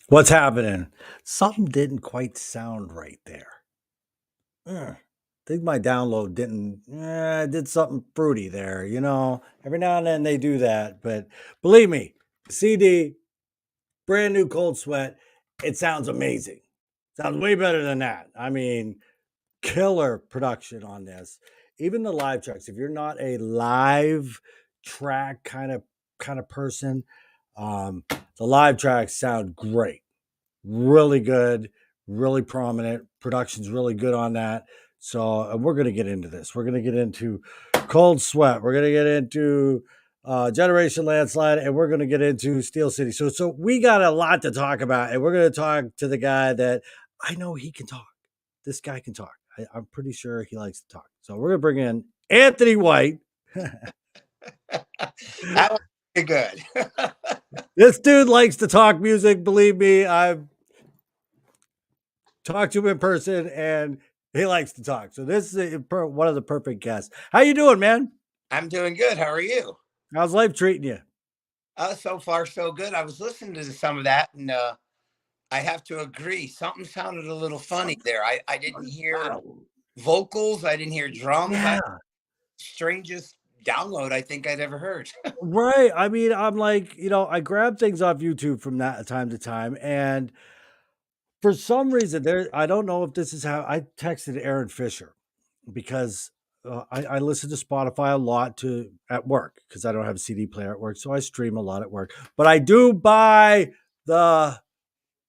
What's happening? Something didn't quite sound right there. Think my download did something fruity there. Every now and then they do that. But believe me, CD, brand new Cold Sweat, it sounds amazing. Sounds way better than that. I mean, killer production on this. Even the live tracks. If you're not a live track kind of person, the live tracks sound great. Really good, really prominent. Production's really good on that. So we're going to get into this. We're going to get into Cold Sweat. We're going to get into Generation Landslide, and we're going to get into SteelCity. So we got a lot to talk about, and we're going to talk to the guy that I know he can talk. This guy can talk. I'm pretty sure he likes to talk. So we're going to bring in Anthony White. That was pretty good. This dude likes to talk music. Believe me, I've talked to him in person, and he likes to talk. So this is one of the perfect guests. How you doing, man? I'm doing good. How are you? How's life treating you? So far, so good. I was listening to some of that, and I have to agree. Something sounded a little funny there. I didn't hear vocals. I didn't hear drums. Yeah. Strangest download I think I'd ever heard. Right. I mean, I'm like, I grab things off YouTube from that time to time, and for some reason, I don't know if this is how I texted Aaron Fisher because I listen to Spotify a lot at work because I don't have a CD player at work, so I stream a lot at work. But I do buy the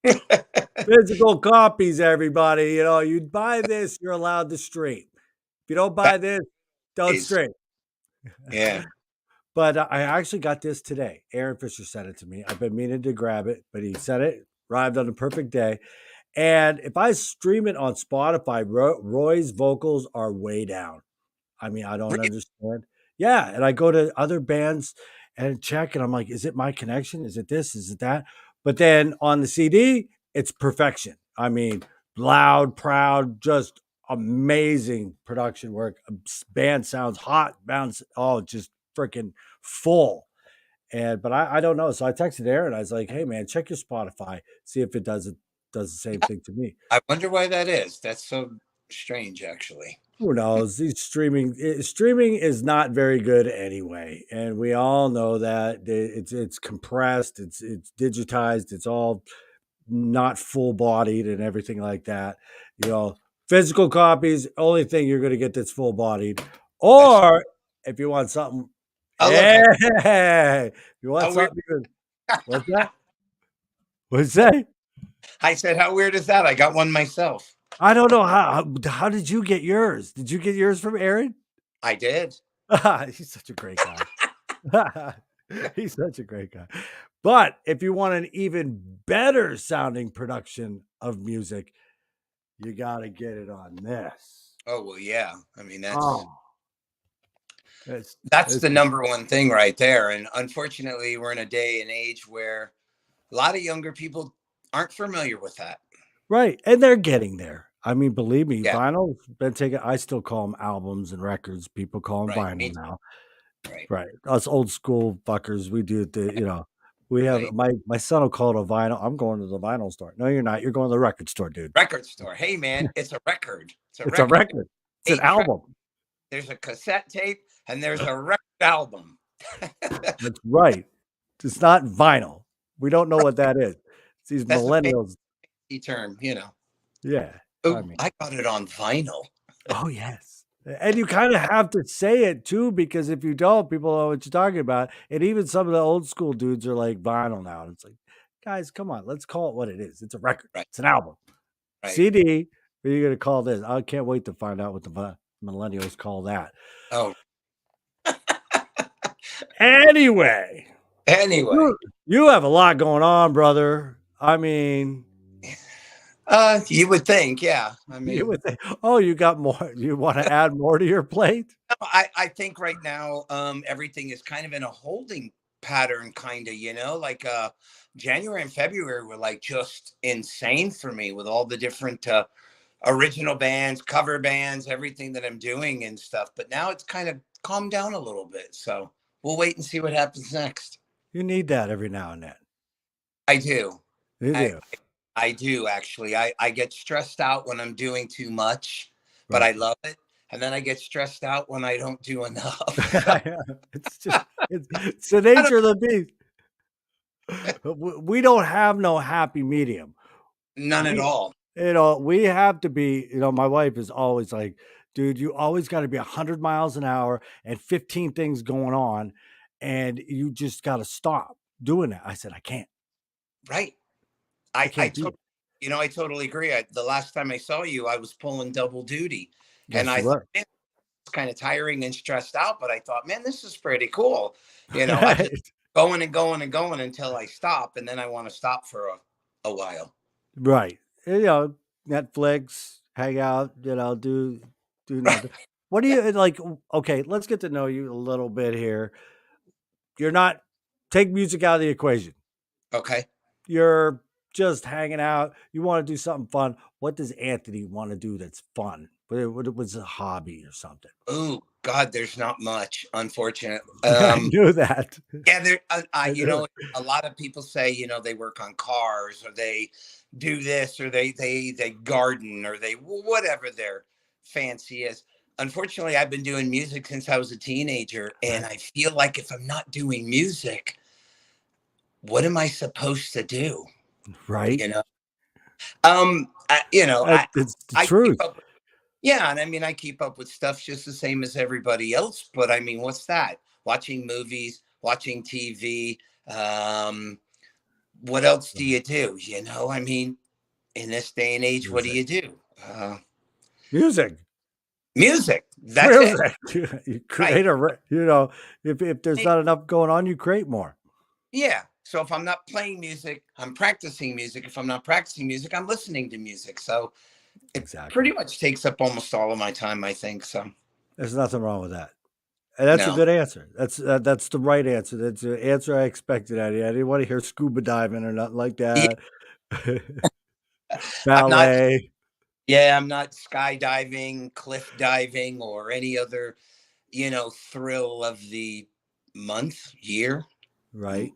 physical copies. Everybody, you buy this, you're allowed to stream. If you don't buy this, don't stream. Yeah. But I actually got this today. Aaron Fisher sent it to me. I've been meaning to grab it, but he sent it. Arrived on the perfect day. And if I stream it on Spotify, Roy's vocals are way down. I mean, I don't understand. Yeah. And I go to other bands and check, and I'm like, is it my connection? Is it this? Is it that? But then on the CD, it's perfection. I mean, loud, proud, just amazing production work. Band sounds hot, just freaking full. but I don't know. So I texted Aaron. I was like, "Hey man, check your Spotify, see if it does the same Yeah, thing to me." I wonder why that is. That's so strange, actually. Who knows? These streaming is not very good anyway, and we all know that it's compressed, it's digitized, it's all not full bodied and everything like that. You know, physical copies, only thing you're going to get that's full bodied. That's Or if you want something, oh look, hey, if you want how weird. something, what's that? What's that? I said, how weird is that? I got one myself. I don't know how did you get yours? Did you get yours from Aaron? I did. He's such a great guy. He's such a great guy. But if you want an even better sounding production of music, you got to get it on this. Oh well, yeah. I mean, that's Oh, it's that's it's the number one thing right there. And unfortunately, we're in a day and age where a lot of younger people aren't familiar with that. right, and they're getting there. I mean, believe me, Yeah, vinyl's been taken. I still call them albums and records. People call them right. vinyl Me too. now. Right, Right. Us old school fuckers, we do we have right. my son will call it a vinyl. I'm going to the vinyl store. No, you're not. You're going to the record store, dude. Record store. Hey man, it's a record. It's a It's a record. record. It's an Eight track. album. There's a cassette tape and there's a record album. That's right. It's not vinyl. We don't know what that is. It's these That's a millennials. fancy term, you know. Yeah. I Oh, mean, I got it on vinyl. oh yes. And you kind of have to say it too, because if you don't, people know what you're talking about. And even some of the old school dudes are like vinyl now. And it's like, guys, come on, let's call it what it is. It's a record. Right, It's an album. right. CD. What are you gonna call this? I can't wait to find out what the millennials call that. Oh, Anyway, anyway. you you have a lot going on, brother. I mean, You would think, yeah. I you mean, would think, oh, you got more. You want to add more to your plate? no, I think right now, everything is kind of in a holding pattern, kind of, like January and February were like just insane for me with all the different original bands, cover bands, everything that I'm doing and stuff. But now it's kind of calmed down a little bit. So we'll wait and see what happens next. You need that every now and then. I do. You I, do. I do actually. I get stressed out when I'm doing too much, but I Right. love it. And then I get stressed out when I don't do enough. So It's just it's the I don't nature of the beast. We don't have no happy medium. none at We all. we have to be, my wife is always like, dude, you always got to be 100 miles an hour and 15 things going on, and you just got to stop doing that. I said, I can't. Right. I I can't do totally, that. I totally agree. The last time I saw you, I was pulling double duty, and Yes, I you thought, were. man, it's kind of tiring and stressed out. But I thought, man, this is pretty cool. I'm just Right. going and going and going until I stop, and then I want to stop for a while. Right. Netflix, hang out, do nothing. What do you like? Okay, let's get to know you a little bit here. You're not take music out of the equation. Okay. You're just hanging out. You want to do something fun. What does Anthony want to do that's fun? What was a hobby or something? Oh God, there's not much, unfortunately. I knew that. Yeah, I knew a lot of people say, they work on cars or they do this or they garden or they whatever their fancy is. Unfortunately, I've been doing music since I was a teenager, and I feel like if I'm not doing music, what am I supposed to do? right. You know, I, you know, I It's the I keep truth. up. Yeah, and I mean, I keep up with stuff just the same as everybody else. But I mean, what's that? Watching movies, watching TV. Um, what else do Right. you do? I mean, in this day and age, what do Music. you do? Music. Music. That's it. Music. You Right. create if there's Hey, not enough going on, you create more. yeah. So if I'm not playing music, I'm practicing music. If I'm not practicing music, I'm listening to music. So it Exactly. pretty much takes up almost all of my time, I think. So There's nothing wrong with that. And that's a no. good answer. That's the right answer. That's the answer I expected out of you. I didn't want to hear scuba diving or nothing like Yeah, that. I'm not. Ballet. Yeah, I'm not skydiving, cliff diving, or any other, thrill of the month, year. Right.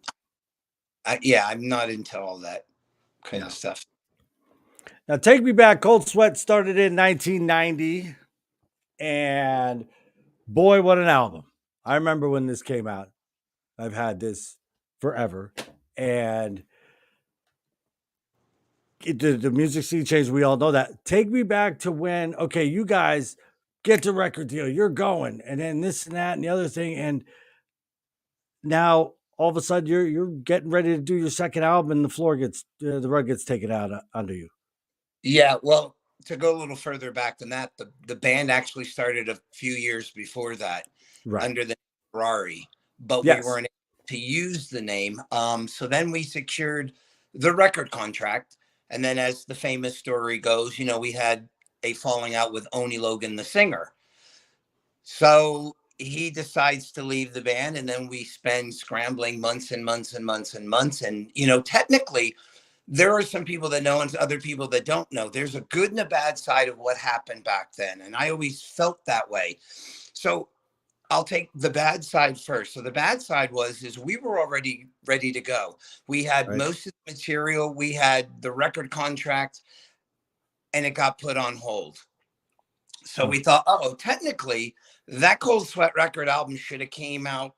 Yeah, I'm not into all that kind of No. stuff. Now, Take Me Back, Cold Sweat started in 1990. And boy, what an album. I remember when this came out. I've had this forever. And the music scene changed. We all know that. Take me back to when, okay, you guys get the record deal, you're going, and then this and that and the other thing. And now all of a sudden you're getting ready to do your second album and the rug gets taken out under you. Yeah, well, to go a little further back than that, the band actually started a few years before that Right. under the Ferrari, but we Yes. weren't able to use the name. So then we secured the record contract, and then as the famous story goes, we had a falling out with Oni Logan, the singer. So he decides to leave the band, and then we spend scrambling months and months and months and months. And technically, there are some people that know and other people that don't know. There's a good and a bad side of what happened back then. And I always felt that way. So I'll take the bad side first. So the bad side is we were already ready to go. We had Right. most of the material, we had the record contract, and it got put on hold. So Hmm. we thought, oh, technically, that Cold Sweat record album should have came out.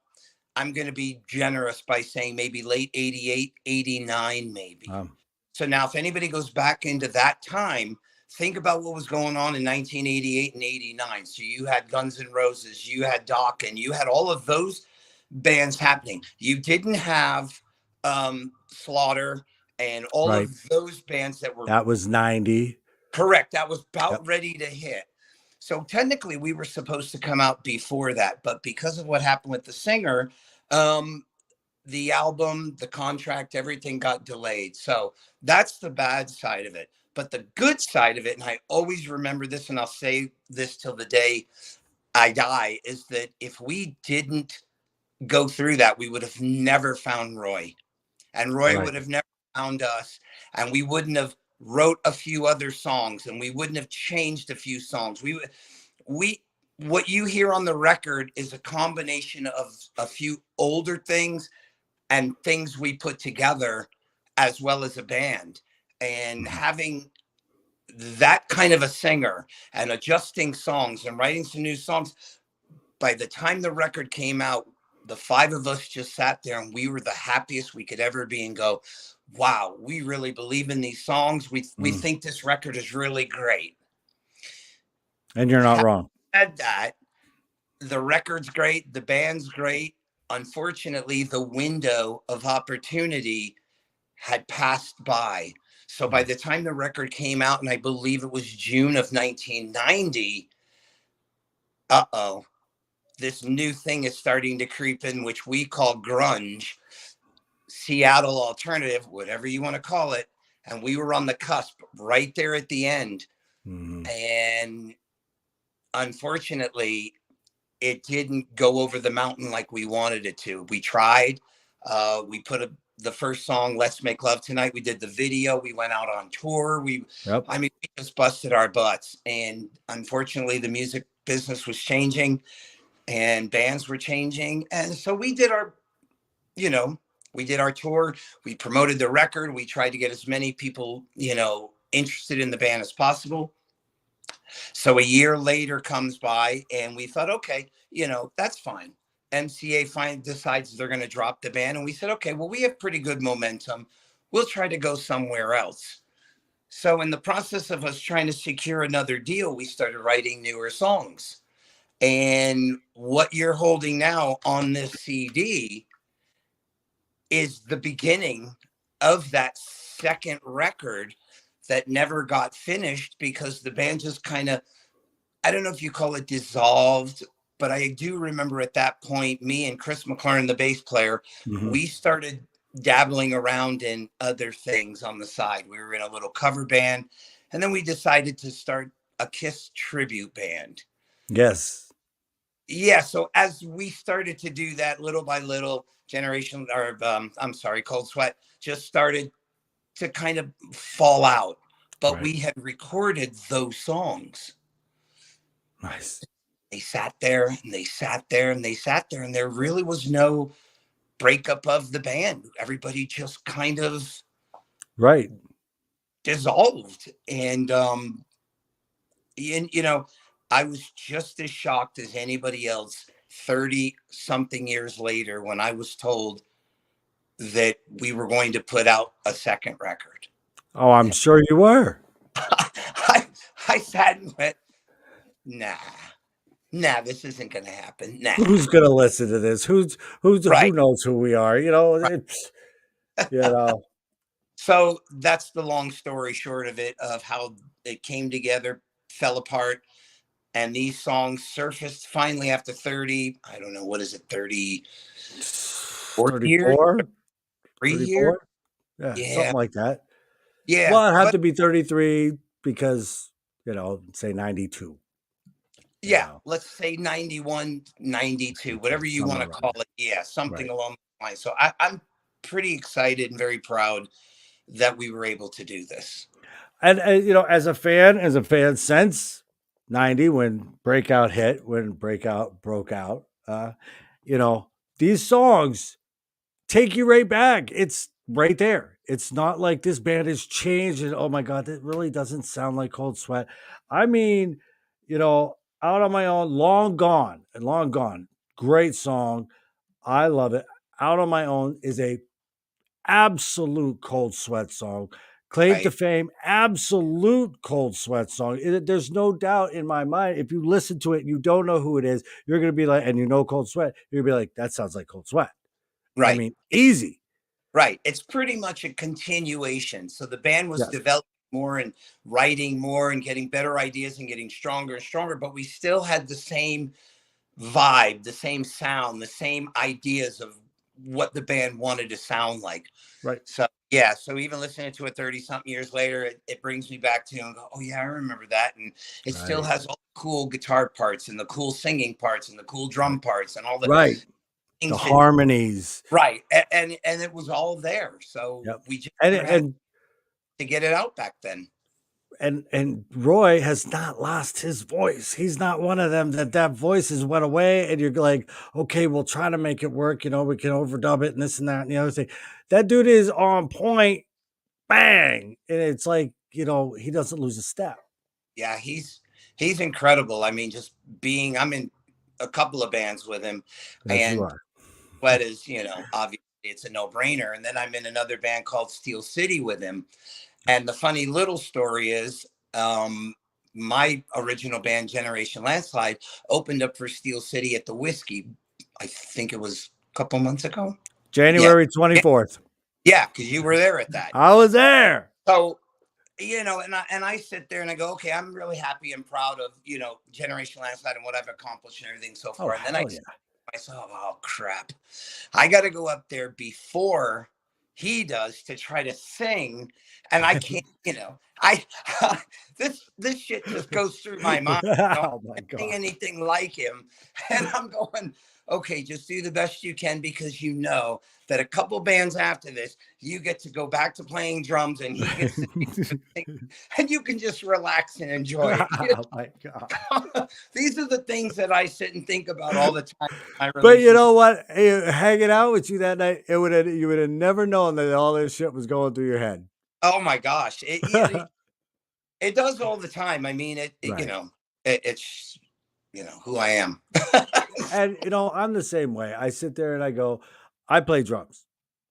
I'm going to be generous by saying maybe late 88, 89, maybe. Um, So now, if anybody goes back into that time, think about what was going on in 1988 and 89. So you had Guns N' Roses, you had Doc, and you had all of those bands happening. You didn't have Slaughter and all right. of those bands that were That was 90. correct. That was Yep. about ready to hit. So technically, we were supposed to come out before that, but because of what happened with the singer, um, the album, the contract, everything got delayed. So that's the bad side of it. But the good side of it, and I always remember this, and I'll say this till the day I die, is that if we didn't go through that, we would have never found Roy. And Roy Right. would have never found us. And we wouldn't have wrote a few other songs, and we wouldn't have changed a few songs. We what you hear on the record is a combination of a few older things and things we put together as well as a band. And Mhm. having that kind of a singer and adjusting songs and writing some new songs, by the time the record came out, the five of us just sat there and we were the happiest we could ever be and go, wow, we really believe in these songs. We Mm. think this record is really great. And you're not Having wrong. said that, the record's great, the band's great. Unfortunately, the window of opportunity had passed by. So by Mm. the time the record came out, and I believe it was June of 1990, uh-oh, this new thing is starting to creep in, which we call grunge, Seattle alternative, whatever you want to call it. And we were on the cusp right there at the end. Mhm. And unfortunately, it didn't go over the mountain like we wanted it to. We tried. We put the first song, "Let's Make Love Tonight." We did the video. We went out on tour. Yep. I mean, we just busted our butts. And unfortunately, the music business was changing, and bands were changing, and so you know, we did our tour. We promoted the record. We tried to get as many people, interested in the band as possible. So a year later comes by, and we thought, okay, that's fine. Decides they're going to drop the band, and we said, okay, well, we have pretty good momentum. We'll try to go somewhere else. So in the process of us trying to secure another deal, we started writing newer songs. And what you're holding now on this CD is the beginning of that second record that never got finished because the band just kind of, I don't know if you call it dissolved, but I do remember at that point, me and Chris McLaren, the bass player, Mhm. we started dabbling around in other things on the side. We were in a little cover band, and then we decided to start a Kiss tribute band. Yes. Yeah, so as we started to do that little by little, I'm sorry, Cold Sweat just started to kind of fall out. But Right. we had recorded those songs. Nice. They sat there and they sat there and they sat there, and there really was no breakup of the band. Everybody just kind of Right. dissolved. And I was just as shocked as anybody else 30 something years later when I was told that we were going to put out a second record. Oh, I'm sure you were. I, I sat and went, nah, nah, this isn't going to happen. Nah. Who's gonna listen to this? Who Right. knows who we are? Right. It's you know. So that's the long story short of it, of how it came together, fell apart, and these songs surfaced finally after 30, I don't know, what is it, 34 years, 34, 3 years? 34. Yeah, Yeah. something like that. Yeah. Well, it had But to be 33 because, say 92, you yeah, know. let's say 91, 92, Okay, whatever you want somewhere to around call there. it. Yeah, something Right. along the line. So I'm pretty excited and very proud that we were able to do this. And as a fan since 90 when Breakout hit, when Breakout broke out, you know, these songs take you right back. It's right there. It's not like this band has changed and oh my god, that really doesn't sound like Cold Sweat. I mean, Out on My Own, Long Gone, and Long Gone. Great song. I love it. Out on My Own is a absolute Cold Sweat song. Claim to Right. Fame, absolute Cold Sweat song. There's no doubt in my mind. If you listen to it and you don't know who it is, you're gonna be like, and Cold Sweat, you're gonna be like, that sounds like Cold Sweat. I Right. mean, easy. Right. It's pretty much a continuation. So the band was Yes. developing more and writing more and getting better ideas and getting stronger and stronger, but we still had the same vibe, the same sound, the same ideas of what the band wanted to sound like. Right. So yeah, so even listening to it 30 something years later, it brings me back to and go, oh yeah, I remember that. And it still Right. has all the cool guitar parts and the cool singing parts and the cool Right. drum parts and all the Right. The things that harmonies. right. And it was all there. So Yep. we just And never had and to get it out back then. and Roy has not lost his voice. He's not one of them that voice has went away and you're like, okay, we'll try to make it work. We can overdub it and this and that and the other thing. That dude is on point, bang. And it's like, he doesn't lose a step. Yeah, he's incredible. I mean, just being I'm in a couple of bands with him, As you and are. Sweat is, obviously it's a no-brainer. And then I'm in another band called SteelCity with him. And the funny little story is, my original band, Generation Landslide, opened up for Steel City at the Whiskey. I think it was a couple months ago. Yeah, January 24th. yeah, because you were there at that. I was there. So and I sit there and I go, okay, I'm really happy and proud of Generation Landslide and what I've accomplished and everything so Oh, far. And then I hell say yeah. to myself, oh crap, I got to go up there before he does to try to sing, and I can't. I this shit just goes through my mind. I Oh my can't sing God. anything like him, and I'm going, okay, just do the best you can because you know that a couple bands after this, you get to go back to playing drums, and he gets to sing, and you can just relax and enjoy it. Oh my God. These are the things that I sit and think about all the time in my But you know relationship. what? Hanging out with you that night, you would have never known that all this shit was going through your head. Oh my gosh, it does all the time. I mean, Right. it's who I am. And I'm the same way. I sit there and I go, I play drums.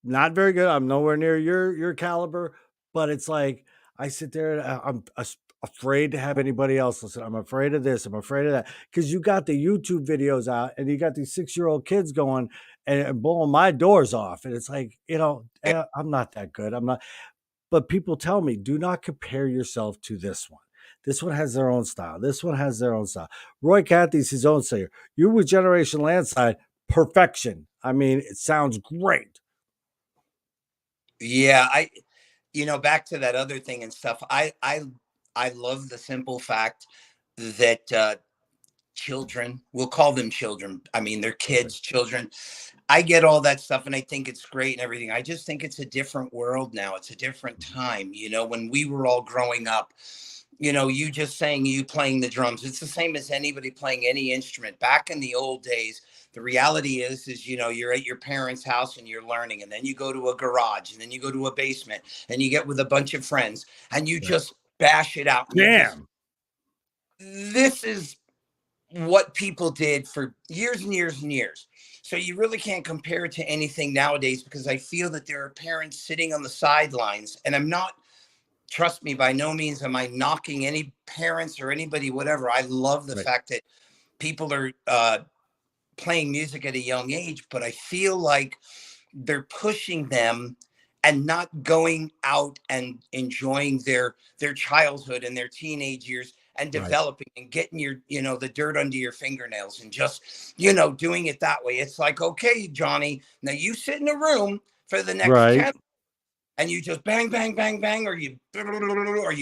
Not very good. I'm nowhere near your caliber, but it's like I sit there and I'm afraid to have anybody else listen. I'm afraid of this. I'm afraid of that because you got the YouTube videos out and you got these 6-year-old kids going and blowing my doors off, and it's like I'm not that good. I'm not. But people tell me, do not compare yourself to this one. This one has their own style. This one has their own style. Roy Cathy's his own singer. You with Generation Landslide, perfection. I mean, it sounds great. Yeah, back to that other thing and stuff. I love the simple fact that children, we'll call them children. I mean, they're Right. kids, children. I get all that stuff and I think it's great and everything. I just think it's a different world now. It's a different time. When we were all growing up, you just saying you playing the drums. It's the same as anybody playing any instrument. Back in the old days, the reality is you're at your parents' house and you're learning, and then you go to a garage, and then you go to a basement, and you get with a bunch of friends, and you Right. just bash it out, and you just Damn. this is what people did for years and years and years. So you really can't compare it to anything nowadays, because I feel that there are parents sitting on the sidelines, and I'm not, trust me, by no means am I knocking any parents or anybody, whatever. I love the Right. fact that people are playing music at a young age, but I feel like they're pushing them and not going out and enjoying their childhood and their teenage years and Right. developing and getting your the dirt under your fingernails and just doing it that way. It's like, okay, Johnny, now you sit in a room for the next Right. 10 and you just bang bang bang bang, or you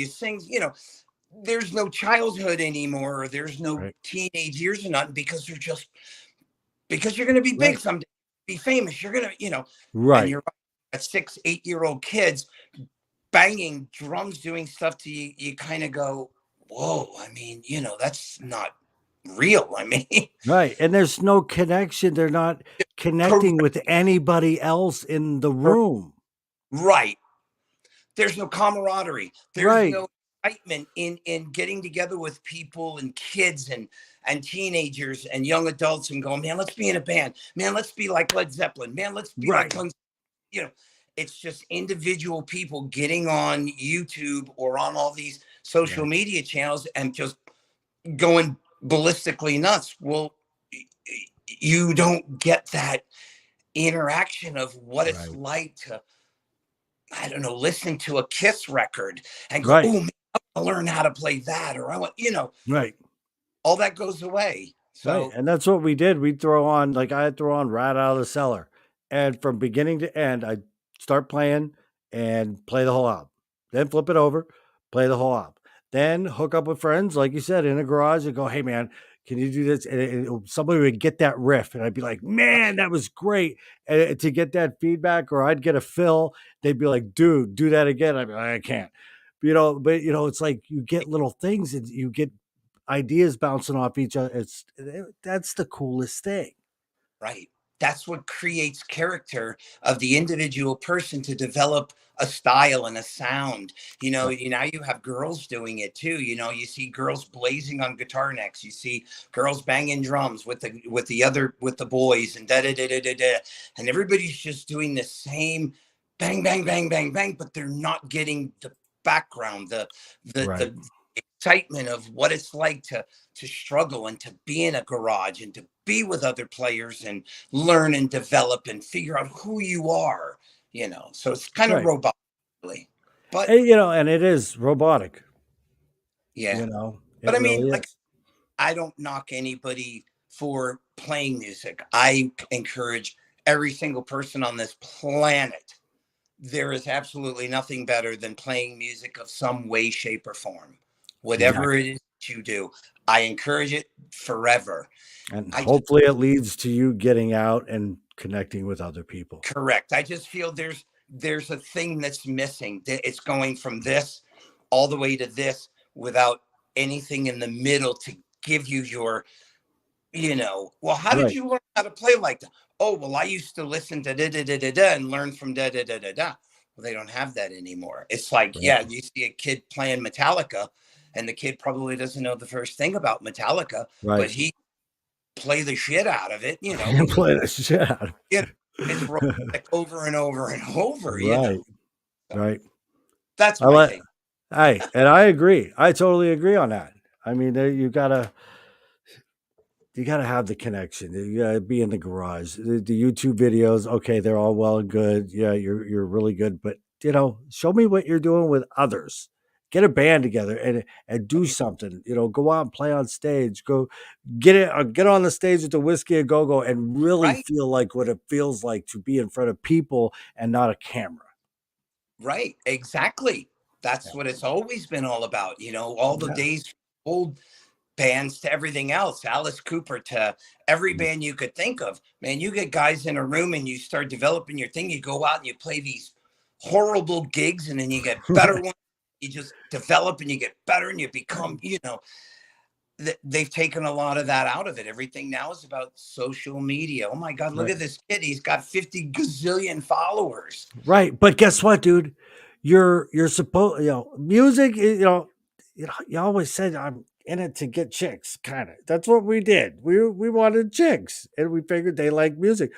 sing. There's no childhood anymore, or there's no Right. teenage years or nothing, because they're just, because you're going to be big Right. someday, be famous. You're going to, and Right. you're at 6, 8-year-old kids banging drums, doing stuff to you. You kind of go, whoa. I mean, that's not real. I mean, Right. And there's no connection. They're not connecting correct, with anybody else in the room. right. There's no camaraderie. There's Right. no excitement in getting together with people and kids and teenagers and young adults and going, man, let's be in a band. Man, let's be like Led Zeppelin. Man, let's be like Right. Guns. You know, it's just individual people getting on YouTube or on all these social Right. media channels and just going ballistically nuts. Well, you don't get that interaction of what it's Right. like to, I don't know, listen to a Kiss record and go, Right. oh, man, I want to learn how to play that, or I want, Right. all that goes away. Right, So, and that's what we did. We'd throw on like, I'd throw on Rat Out of the Cellar, and from beginning to end, I'd start playing and play the whole album, then flip it over, play the whole album, then hook up with friends, like you said, in a garage and go, "Hey, man, can you do this?" And somebody would get that riff, and I'd be like, "Man, that was great!" And to get that feedback, or I'd get a fill, they'd be like, "Dude, do that again." I'd be like, "I can't." But it's like you get little things and you get ideas bouncing off each other. That's the coolest thing. right. That's what creates character of the individual person to develop a style and a sound. Right. Now you have girls doing it too. You see girls blazing on guitar necks. You see girls banging drums with the boys, and da da da da da da. And everybody's just doing the same bang bang bang bang bang, but they're not getting the background, Right. the excitement of what it's like to struggle and to be in a garage and to be with other players and learn and develop and figure out who you are. So it's kind of Right. robotic, really. But And it is robotic, yeah, it but I mean, really like, is. I don't knock anybody for playing music. I encourage every single person on this planet. There is absolutely nothing better than playing music of some way, shape, or form. Whatever Exactly. it is that you do, I encourage it forever. And I just hopefully it leads to you getting out and connecting with other people. Correct. I just feel there's a thing that's missing. It's going from this all the way to this without anything in the middle to give you your, well, how did Right. you learn how to play like that? Oh, well, I used to listen to da da da da da and learn from da da da da da. Well, they don't have that anymore. It's like, Right. yeah, you see a kid playing Metallica, and the kid probably doesn't know the first thing about Metallica, but Right. he play the shit out of it, And because play the shit out you know, it's robotic over and over and over. Right. So Right. that's I my like take. and I agree. I totally agree on that. I mean, there you gotta have the connection. You gotta be in the garage. The YouTube videos, okay, they're all well and good. Yeah, you're really good, but show me what you're doing with others. Get a band together and do something. Go out and play on stage. Go get on the stage with the Whiskey a Go Go and really Right, feel like what it feels like to be in front of people and not a camera. right, exactly. Yeah, That's what it's always been all about. All the yeah, days, old bands to everything else, Alice Cooper to every band you could think of. Man, you get guys in a room and you start developing your thing. You go out and you play these horrible gigs, and then you get better right, ones. you just develop and you get better and you become, they've taken a lot of that out of it. Everything now is about social media. Oh my God, look Right. at this kid. He's got 50 gazillion followers. Right. But guess what, dude? You're supposed, music, you always said I'm in it to get chicks, kind of. That's what we did. We wanted chicks and we figured they like music.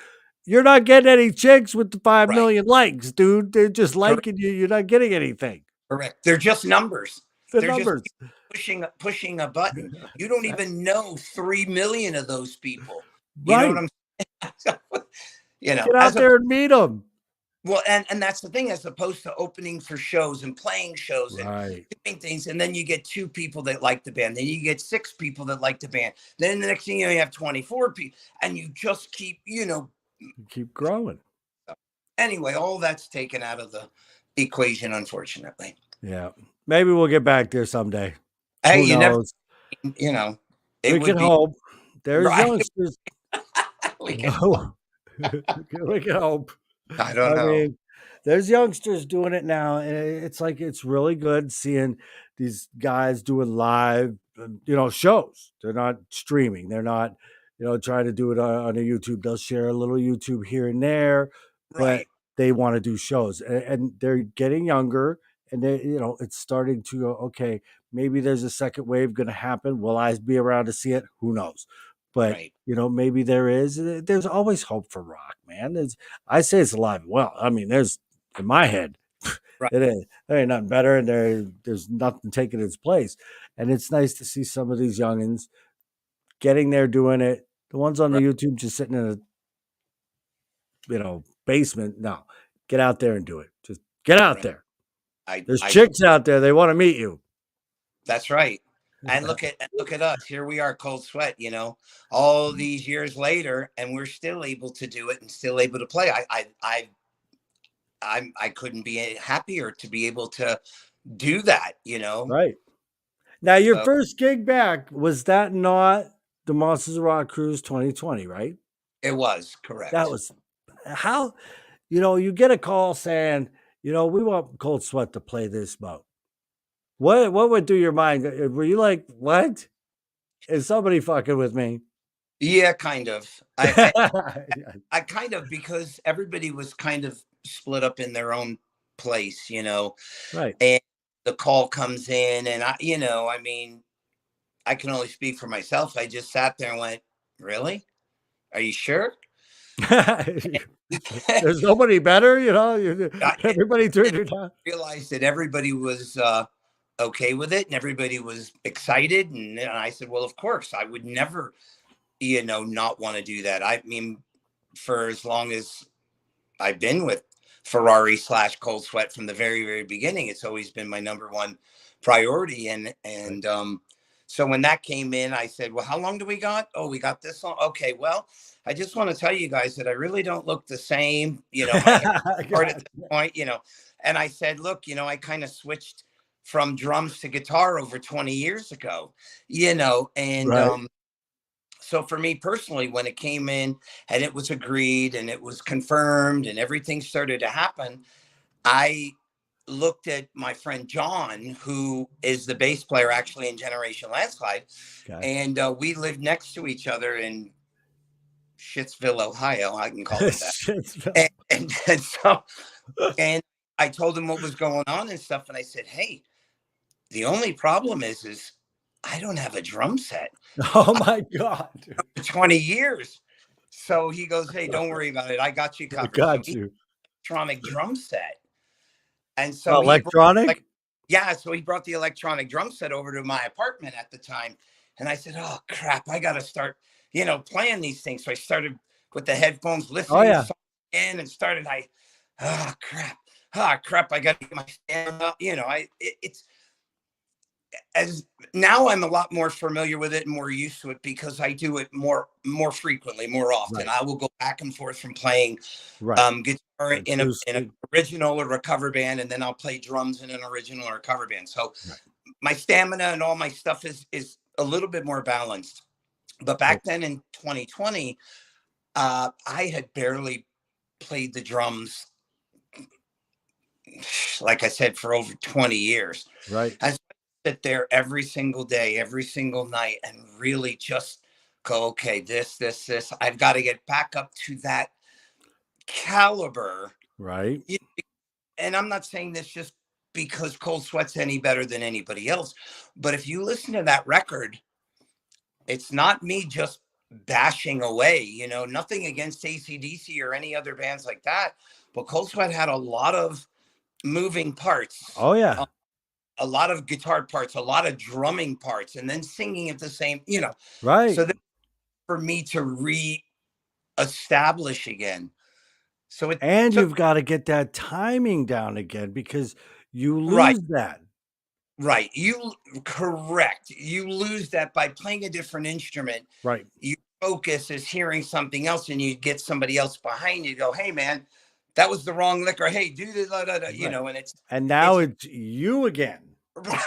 You're not getting any chicks with the 5 Right. million likes, dude. They're just Correct. liking you. You're not getting anything. Correct. They're just numbers. The They're just numbers. pushing a button. You don't Exactly. even know 3 million of those people. You know what Right. I'm Get out as a there and meet them. well, and that's the thing, as opposed to opening for shows and playing shows and Right. doing things, and then you get 2 people that like the band, then you get 6 people that like the band, then the next thing you know, you have 24 people, and you just keep, Keep growing. anyway, all that's taken out of the equation, unfortunately. Yeah. Maybe we'll get back there someday. Hey, Who you never, knows? it We would can be hope. There's right. youngsters. We can hope. No. We can hope. I don't I know. mean, there's youngsters doing it now, and it's like it's really good seeing these guys doing live, shows. They're not streaming. They're not, trying to do it on a YouTube. They'll share a little YouTube here and there, but Right, they want to do shows, and they're getting younger, and it's starting to go. Okay, maybe there's a second wave going to happen. Will I be around to see it? Who knows? But right, maybe there is. There's always hope for rock, man. I say it's alive and well. I mean, there's in my head, right, it is. There ain't nothing better, and there's nothing taking its place. And it's nice to see some of these youngins getting there, doing it. The ones on the right, YouTube just sitting in a basement. No, get out there and do it. Just get out right. there. I There's I chicks out there. They want to meet you. That's right. And look at us. Here we are, cold sweat, all these years later, and we're still able to do it and still able to play. I couldn't be happier to be able to do that. Right now, your So first gig back was that not the Monsters of Rock Cruise 2020, right? it was That correct. was how you get a call saying, we want Cold Sweat to play this boat. What would do your mind? Were you like, what? Is somebody fucking with me? Yeah, kind of. I kind of, because everybody was kind of split up in their own place. Right. And the call comes in, and I mean, I can only speak for myself. I just sat there and went, "Really? Are you sure?" There's nobody better, I everybody turned didn't it down. realize that everybody was okay with it and everybody was excited. And I said, well, of course, I would never, not want to do that. I mean, for as long as I've been with Ferrari / Cold Sweat from the very, very beginning, it's always been my number one priority. And Right. so when that came in, I said, well, how long do we got? Oh, we got this long. Okay, well, I just want to tell you guys that I really don't look the same. My hair short at God. this point. And I said, look, I kind of switched from drums to guitar over 20 years ago. And Right. so for me personally, when it came in and it was agreed and it was confirmed and everything started to happen, I looked at my friend John, who is the bass player actually in Generation Landslide, Okay. and we lived next to each other in Shittsville, Ohio. I can call it that. Shit. And so, and I told him what was going on and stuff, and I said, "Hey, the only problem is I don't have a drum set. Oh my God. For 20 years." So he goes, "Hey, don't worry about it. I got you I covered." So got he you. electronic drum set. And so he brought, like, Electronic? yeah, so he brought the electronic drum set over to my apartment at the time. And I said, oh crap, I gotta start, playing these things. So I started with the headphones, Oh listening to yeah. songs in and started, oh crap, I gotta get my stand up. It's as now I'm a lot more familiar with it and more used to it because I do it more frequently, more often. Right. I will go back and forth from playing Right. guitar in a Acoustic. original or a cover band, and then I'll play drums in an original or a cover band. So Right. my stamina and all my stuff is a little bit more balanced. But Oh, back then in 2020, I had barely played the drums like I said, for over 20 years. Right. I sit there every single day, every single night, and really just go, okay, this. I've got to get back up to that caliber. Right. And I'm not saying this just because Cold Sweat's any better than anybody else, but if you listen to that record, it's not me just bashing away, nothing against ACDC or any other bands like that. But Cold Sweat had a lot of moving parts, Oh yeah. a lot of guitar parts, a lot of drumming parts, and then singing at the same. Right. So that for me to re-establish again. So it And took you've got to get that timing down again because you right, lose that. right. You correct. You lose that by playing a different instrument. Right. Your focus is hearing something else, and you get somebody else behind you. Go, hey man, that was the wrong lick, or hey, do this, Right. and And now it's it's you again.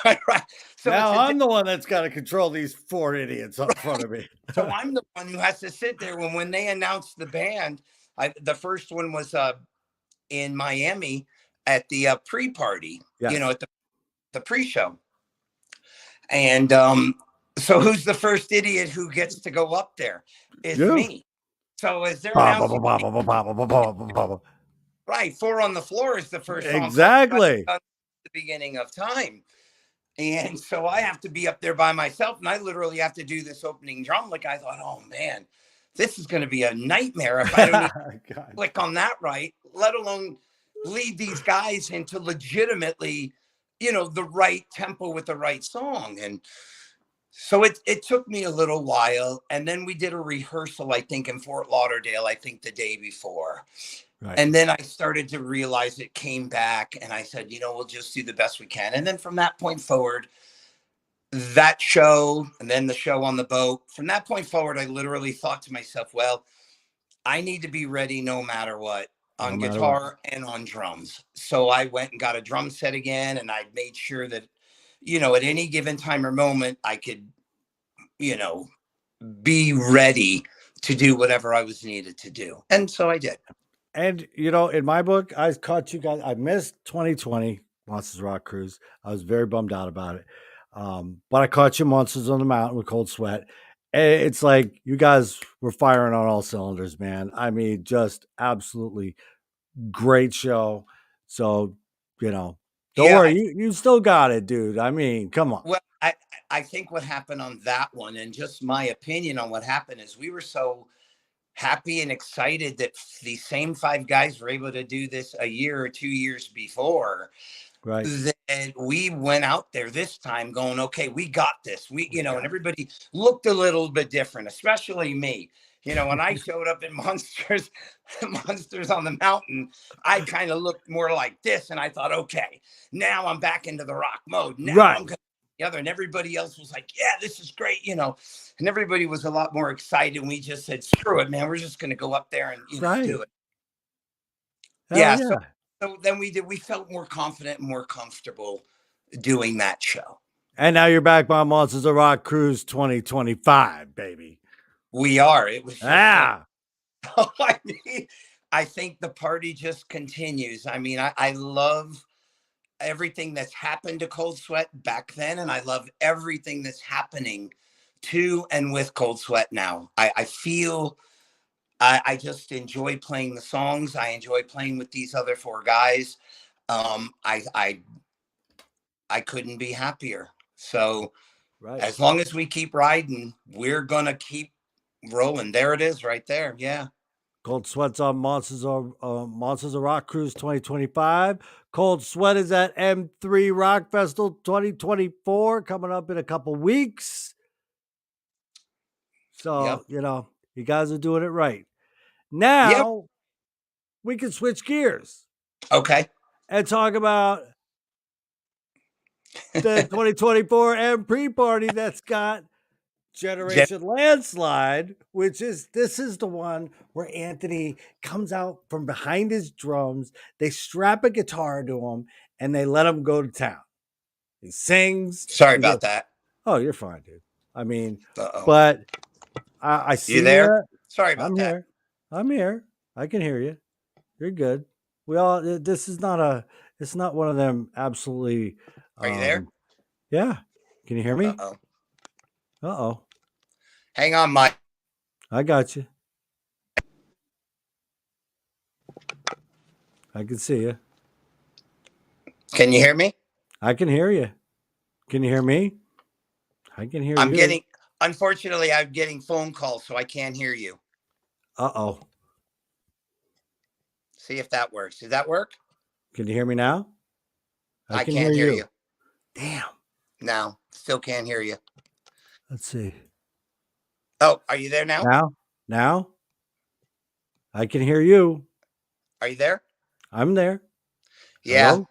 right, right. So it's Now a I'm the one that's got to control these four idiots up front of me. so I'm the one who has to sit there when they announced the band. The first one was in Miami at the pre-party, Yes. at the pre-show. And so who's the first idiot who gets to go up there? It's You. me. So as they're Ba, ba, ba, announcing, ba, ba, ba, ba, ba, ba, ba, ba, ba. right, Four on the Floor is the first song Cold Sweat Exactly. done at the beginning of time. And so I have to be up there by myself, and I literally have to do this opening drum. Like I thought, oh man, this is going to be a nightmare if I don't even God. click on that right, let alone lead these guys into legitimately, the right tempo with the right song. And so it took me a little while. And then we did a rehearsal, I think, in Fort Lauderdale, I think the day before. Right. And then I started to realize it came back, and I said, we'll just do the best we can. And then from that point forward, that show, and then the show on the boat, from that point forward, I literally thought to myself, well, I need to be ready no matter what No on matter what. guitar and on drums. So I went and got a drum set again, and I made sure that, at any given time or moment, I could, you know, be ready to do whatever I was needed to do. And so I did. And in my book, I caught you guys. I missed 2020 Monsters Rock Cruise. I was very bummed out about it. But I caught you Monsters on the Mountain with Cold Sweat. It's like you guys were firing on all cylinders, man. I mean, just absolutely great show. So, don't Yeah. worry, you still got it, dude. I mean, come on. Well, I think what happened on that one, and just my opinion on what happened, is we were so happy and excited that the same five guys were able to do this a year or 2 years before, Right. that we went out there this time going, okay, we got this. We And got everybody looked a little bit different, especially me. When I showed up in Monsters, Monsters on the Mountain, I kind of looked more like this. And I thought, okay, now I'm back into the rock mode. Now I'm right. going the other. And everybody else was like, yeah, this is great. And everybody was a lot more excited. And we just said, screw it, man. We're just going to go up there and, do Right. it. Hell Yeah. So, yeah. so then we felt more confident and more comfortable doing that show. And now you're back on Monsters of Rock Cruise 2025, baby. We are. It was just Ah. I think the party just continues. I mean, I love everything that's happened to Cold Sweat back then, and I love everything that's happening to and with Cold Sweat now. I feel I just enjoy playing the songs. I enjoy playing with these other four guys. I couldn't be happier. So Right. as long as we keep riding, we're gonna keep rolling. There it is, right there. Yeah. Cold Sweat's on Monsters of Rock Cruise 2025. Cold Sweat is at M3 Rock Festival 2024 coming up in a couple weeks. So, Yep. you guys are doing it right. Yep. Now we can switch gears Okay. and talk about the 2024 M pre-party that's got Generation Landslide, this is the one where Anthony comes out from behind his drums. They strap a guitar to him and they let him go to town. He sings. Sorry He goes, about that. "Oh, you're fine, dude." I mean, Uh-oh. but I You see there? you. Sorry about I'm that. here. I'm here. I can hear you. You're good. We all. This is not a. It's not one of them absolutely. Are you there? Yeah. Can you hear Uh me? oh. Uh oh. Hang on, Mike. I got you. I can see you. Can you hear me? I can hear you. Can you hear me? I can hear I'm you. getting, unfortunately, I'm getting phone calls, so I can't hear you. Uh oh. See if that works. Does that work? Can you hear me now? I I can hear can't hear you. you. Damn. No, still can't hear you. Let's see. Oh, are you there now? Now? Now? I can hear you. Are you there? I'm there. Yeah. Hello?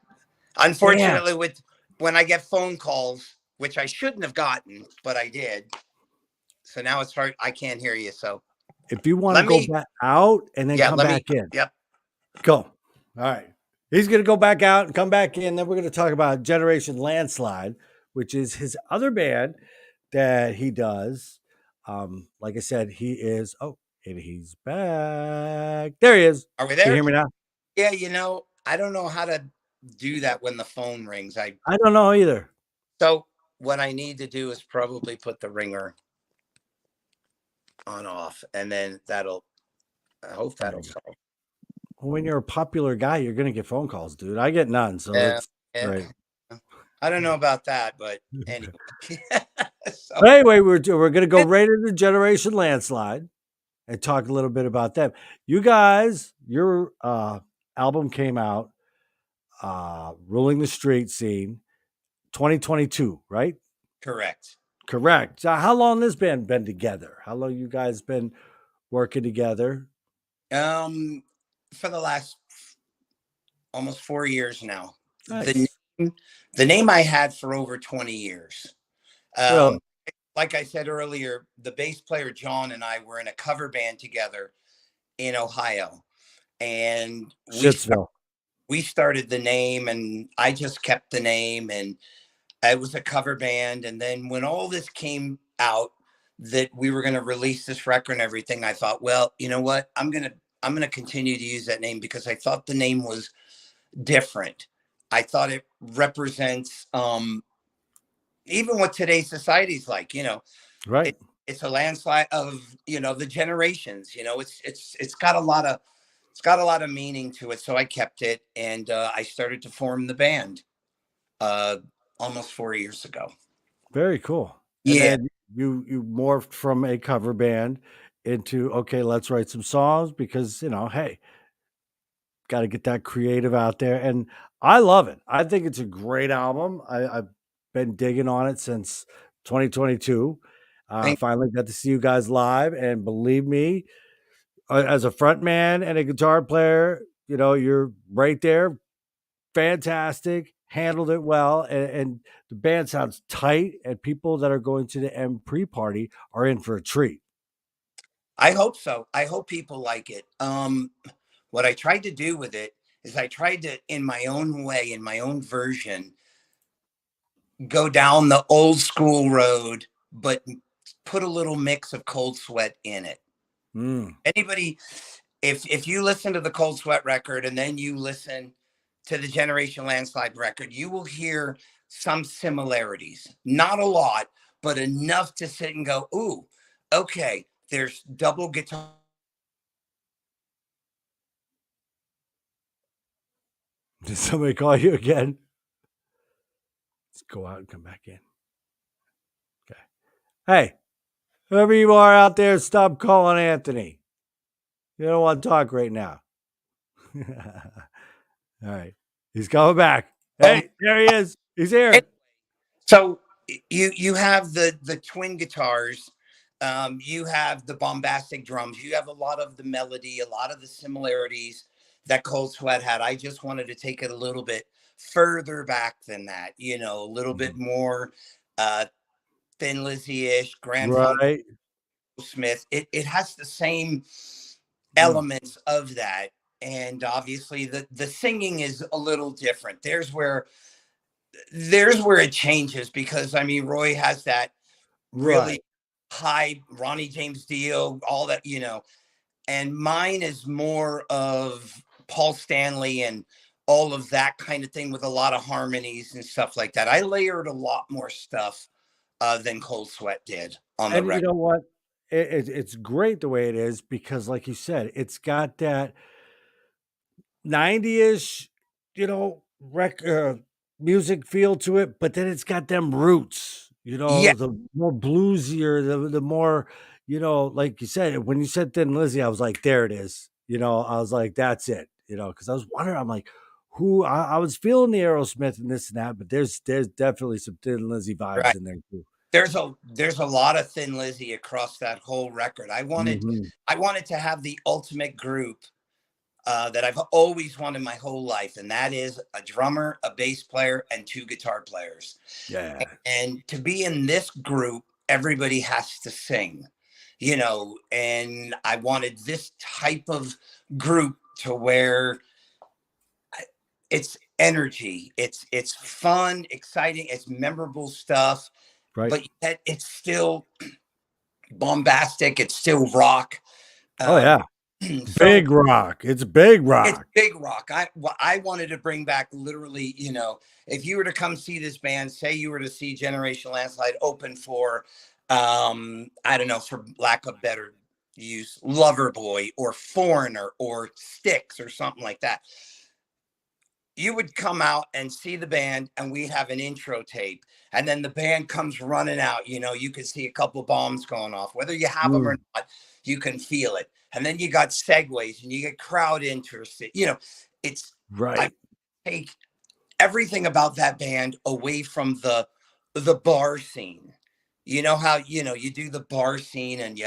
Damn. Unfortunately, with when I get phone calls, which I shouldn't have gotten, but I did. So now it's hard. I can't hear you. So If you want to let go me, back out and then yeah, come let back me, in, yep, go. All right. He's going to go back out and come back in. Then we're going to talk about Generation Landslide, which is his other band that he does. Like I said, he is. Oh, and he's back. There he is. are we Can you there? hear me now? Yeah, I don't know how to do that when the phone rings. I don't know either. So what I need to do is probably put the ringer on off, and then I hope There that'll you go. solve. When you're a popular guy, you're going to get phone calls, dude. I get none, so Yeah, that's yeah. great. I don't know about that, but anyway. So But anyway, we're going to go right into Generation Landslide and talk a little bit about them. You guys, your album came out, Ruling the Street Scene, 2022, right? correct. Correct. So how long this band been together? How long you guys been working together? Um, for the last almost 4 years now. The Nice. the name I had for over 20 years. Really? Um, like I said earlier, the bass player John and I were in a cover band together in Ohio, and Shitsville. we started the name, and I just kept the name, and it was a cover band. And then when all this came out that we were going to release this record and everything, I thought, well, you know what? I'm gonna continue to use that name because I thought the name was different. I thought it represents even what today's society is like. Right. It, it's a landslide of the generations. It's got a lot of meaning to it. So I kept it, and I started to form the band uh, almost 4 years ago. Very cool. And Yeah, then you morphed from a cover band into okay, let's write some songs because hey, got to get that creative out there. And I love it. I think it's a great album. I've been digging on it since 2022. thank. Finally got to see you guys live, and believe me, as a front man and a guitar player, you're right there. Fantastic, handled it well, and the band sounds tight. And people that are going to the M pre party are in for a treat. I hope so. I hope people like it. What I tried to do with it is I tried to, in my own way, in my own version, go down the old school road, but put a little mix of Cold Sweat in it. Mm, Anybody, if you listen to the Cold Sweat record and then you listen to the Generation Landslide record, you will hear some similarities. Not a lot, but enough to sit and go, ooh, okay, there's double guitar. did somebody call you again? Let's go out and come back in. Okay. Hey, whoever you are out there, stop calling Anthony. You don't want to talk right now. All right. He's coming back. Um, Hey, there he is. He's here. so you have the twin guitars, you have the bombastic drums, you have a lot of the melody, a lot of the similarities that Cold Sweat had. I just wanted to take it a little bit further back than that, a little bit Mhm. more uh Thin Lizzy-ish, Grand Funk Right. Smith. It has the same Mm. elements of that. And obviously the singing is a little different. There's where it changes, because I mean Roy has that Right. really high Ronnie James Dio, all that, and mine is more of Paul Stanley and all of that kind of thing with a lot of harmonies and stuff like that. I layered a lot more stuff than Cold Sweat did on the And you record. know what? It's great the way it is because, like you said, it's got that 90-ish, music feel to it, but then it's got them roots, Yeah, the more bluesier, the more, like you said, when you said Thin Lizzy, I was like, there it is. I was like, that's it, because I was wondering, I'm like, who I was feeling the Aerosmith and this and that, but there's definitely some Thin Lizzy vibes right. in there too. There's a lot of Thin Lizzy across that whole record. Hmm. I wanted to have the ultimate group that I've always wanted my whole life, and that is a drummer, a bass player, and two guitar players. Yeah. And to be in this group, everybody has to sing, and I wanted this type of group to where it's energy, it's fun, exciting, it's memorable stuff, Right. but yet it's still bombastic, it's still rock. Oh Um, yeah. so Big rock. It's big it's rock. big rock. I wanted to bring back literally, if you were to come see this band, say you were to see Generation Landslide open for, I don't know, for lack of better use, Loverboy or Foreigner or Styx or something like that. You would come out and see the band, and we'd have an intro tape, and then the band comes running out. You could see a couple bombs going off, whether you have them or Mm, not. You can feel it, and then you got segues, and you get crowd interest. It's I right. take everything about that band away from the bar scene. You know how you do the bar scene, and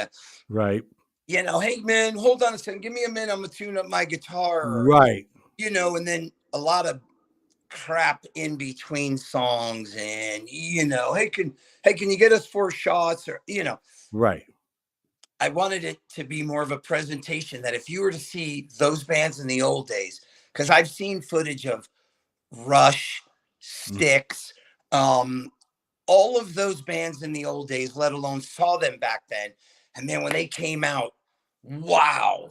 Right. hey man, hold on a second, give me a minute, I'm gonna tune up my guitar, or, Right. and then a lot of crap in between songs, and hey, can you get us 4 shots, or Right. I wanted it to be more of a presentation, that if you were to see those bands in the old days, because I've seen footage of Rush, Mm. Styx, um all of those bands in the old days, let alone saw them back then, and then when they came out, wow,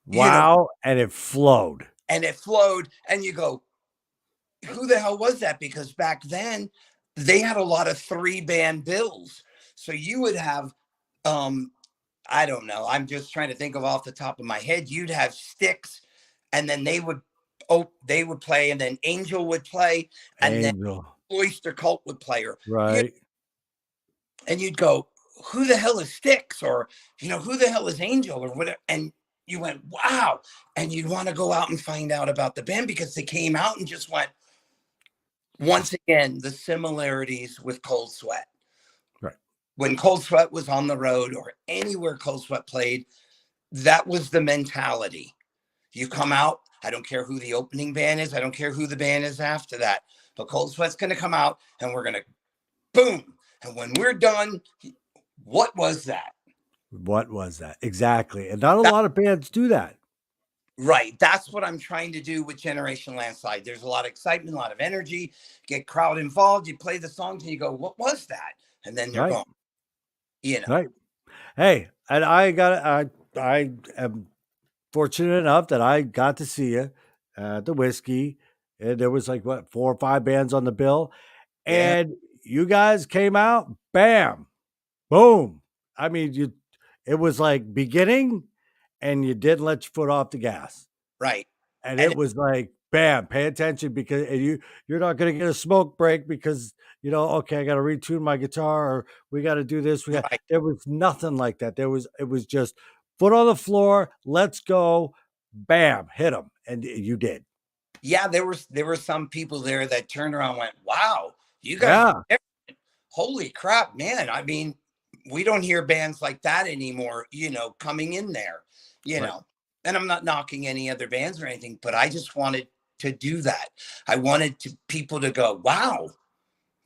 you know Wow, and it flowed. and it flowed, and you go, who the hell was that? Because back then they had a lot of 3 band bills. So you would have, um, I don't know, I'm just trying to think of off the top of my head. You'd have Sticks, and then they would play, and then Angel would play, and then Angel. Oyster Cult would play, or Right. and you'd go, who the hell is Sticks? Or, who the hell is Angel, or whatever. And you went, wow. And you'd want to go out and find out about the band, because they came out and just went, once again, the similarities with Cold Sweat. Right. When Cold Sweat was on the road, or anywhere Cold Sweat played, that was the mentality. You come out, I don't care who the opening band is, I don't care who the band is after that, but Cold Sweat's going to come out, and we're going to boom. And when we're done, what was that? What was that? Exactly, and not a that lot of bands do that. right. That's what I'm trying to do with Generation Landslide. There's a lot of excitement, a lot of energy, get crowd involved. You play the songs, and you go, what was that? And then they're Right. gone, you know. Right. Hey, and I am fortunate enough that I got to see you at the Whiskey, and there was, like, what, 4 or 5 bands on the bill, Yeah, and you guys came out, bam, boom. I mean, it was like beginning, and you didn't let your foot off the gas. right. And it And was like, bam, pay attention, because and you're not gonna get a smoke break because, okay, I gotta retune my guitar, or we gotta do this. right. There was nothing like that. It was just foot on the floor, let's go, bam, hit them. And you did. Yeah, there were some people there that turned around and went, wow, you guys Yeah. are, holy crap, man. I mean, we don't hear bands like that anymore, coming in there, you Right. know. And I'm not knocking any other bands or anything, but I just wanted to do that. I wanted people to go, wow,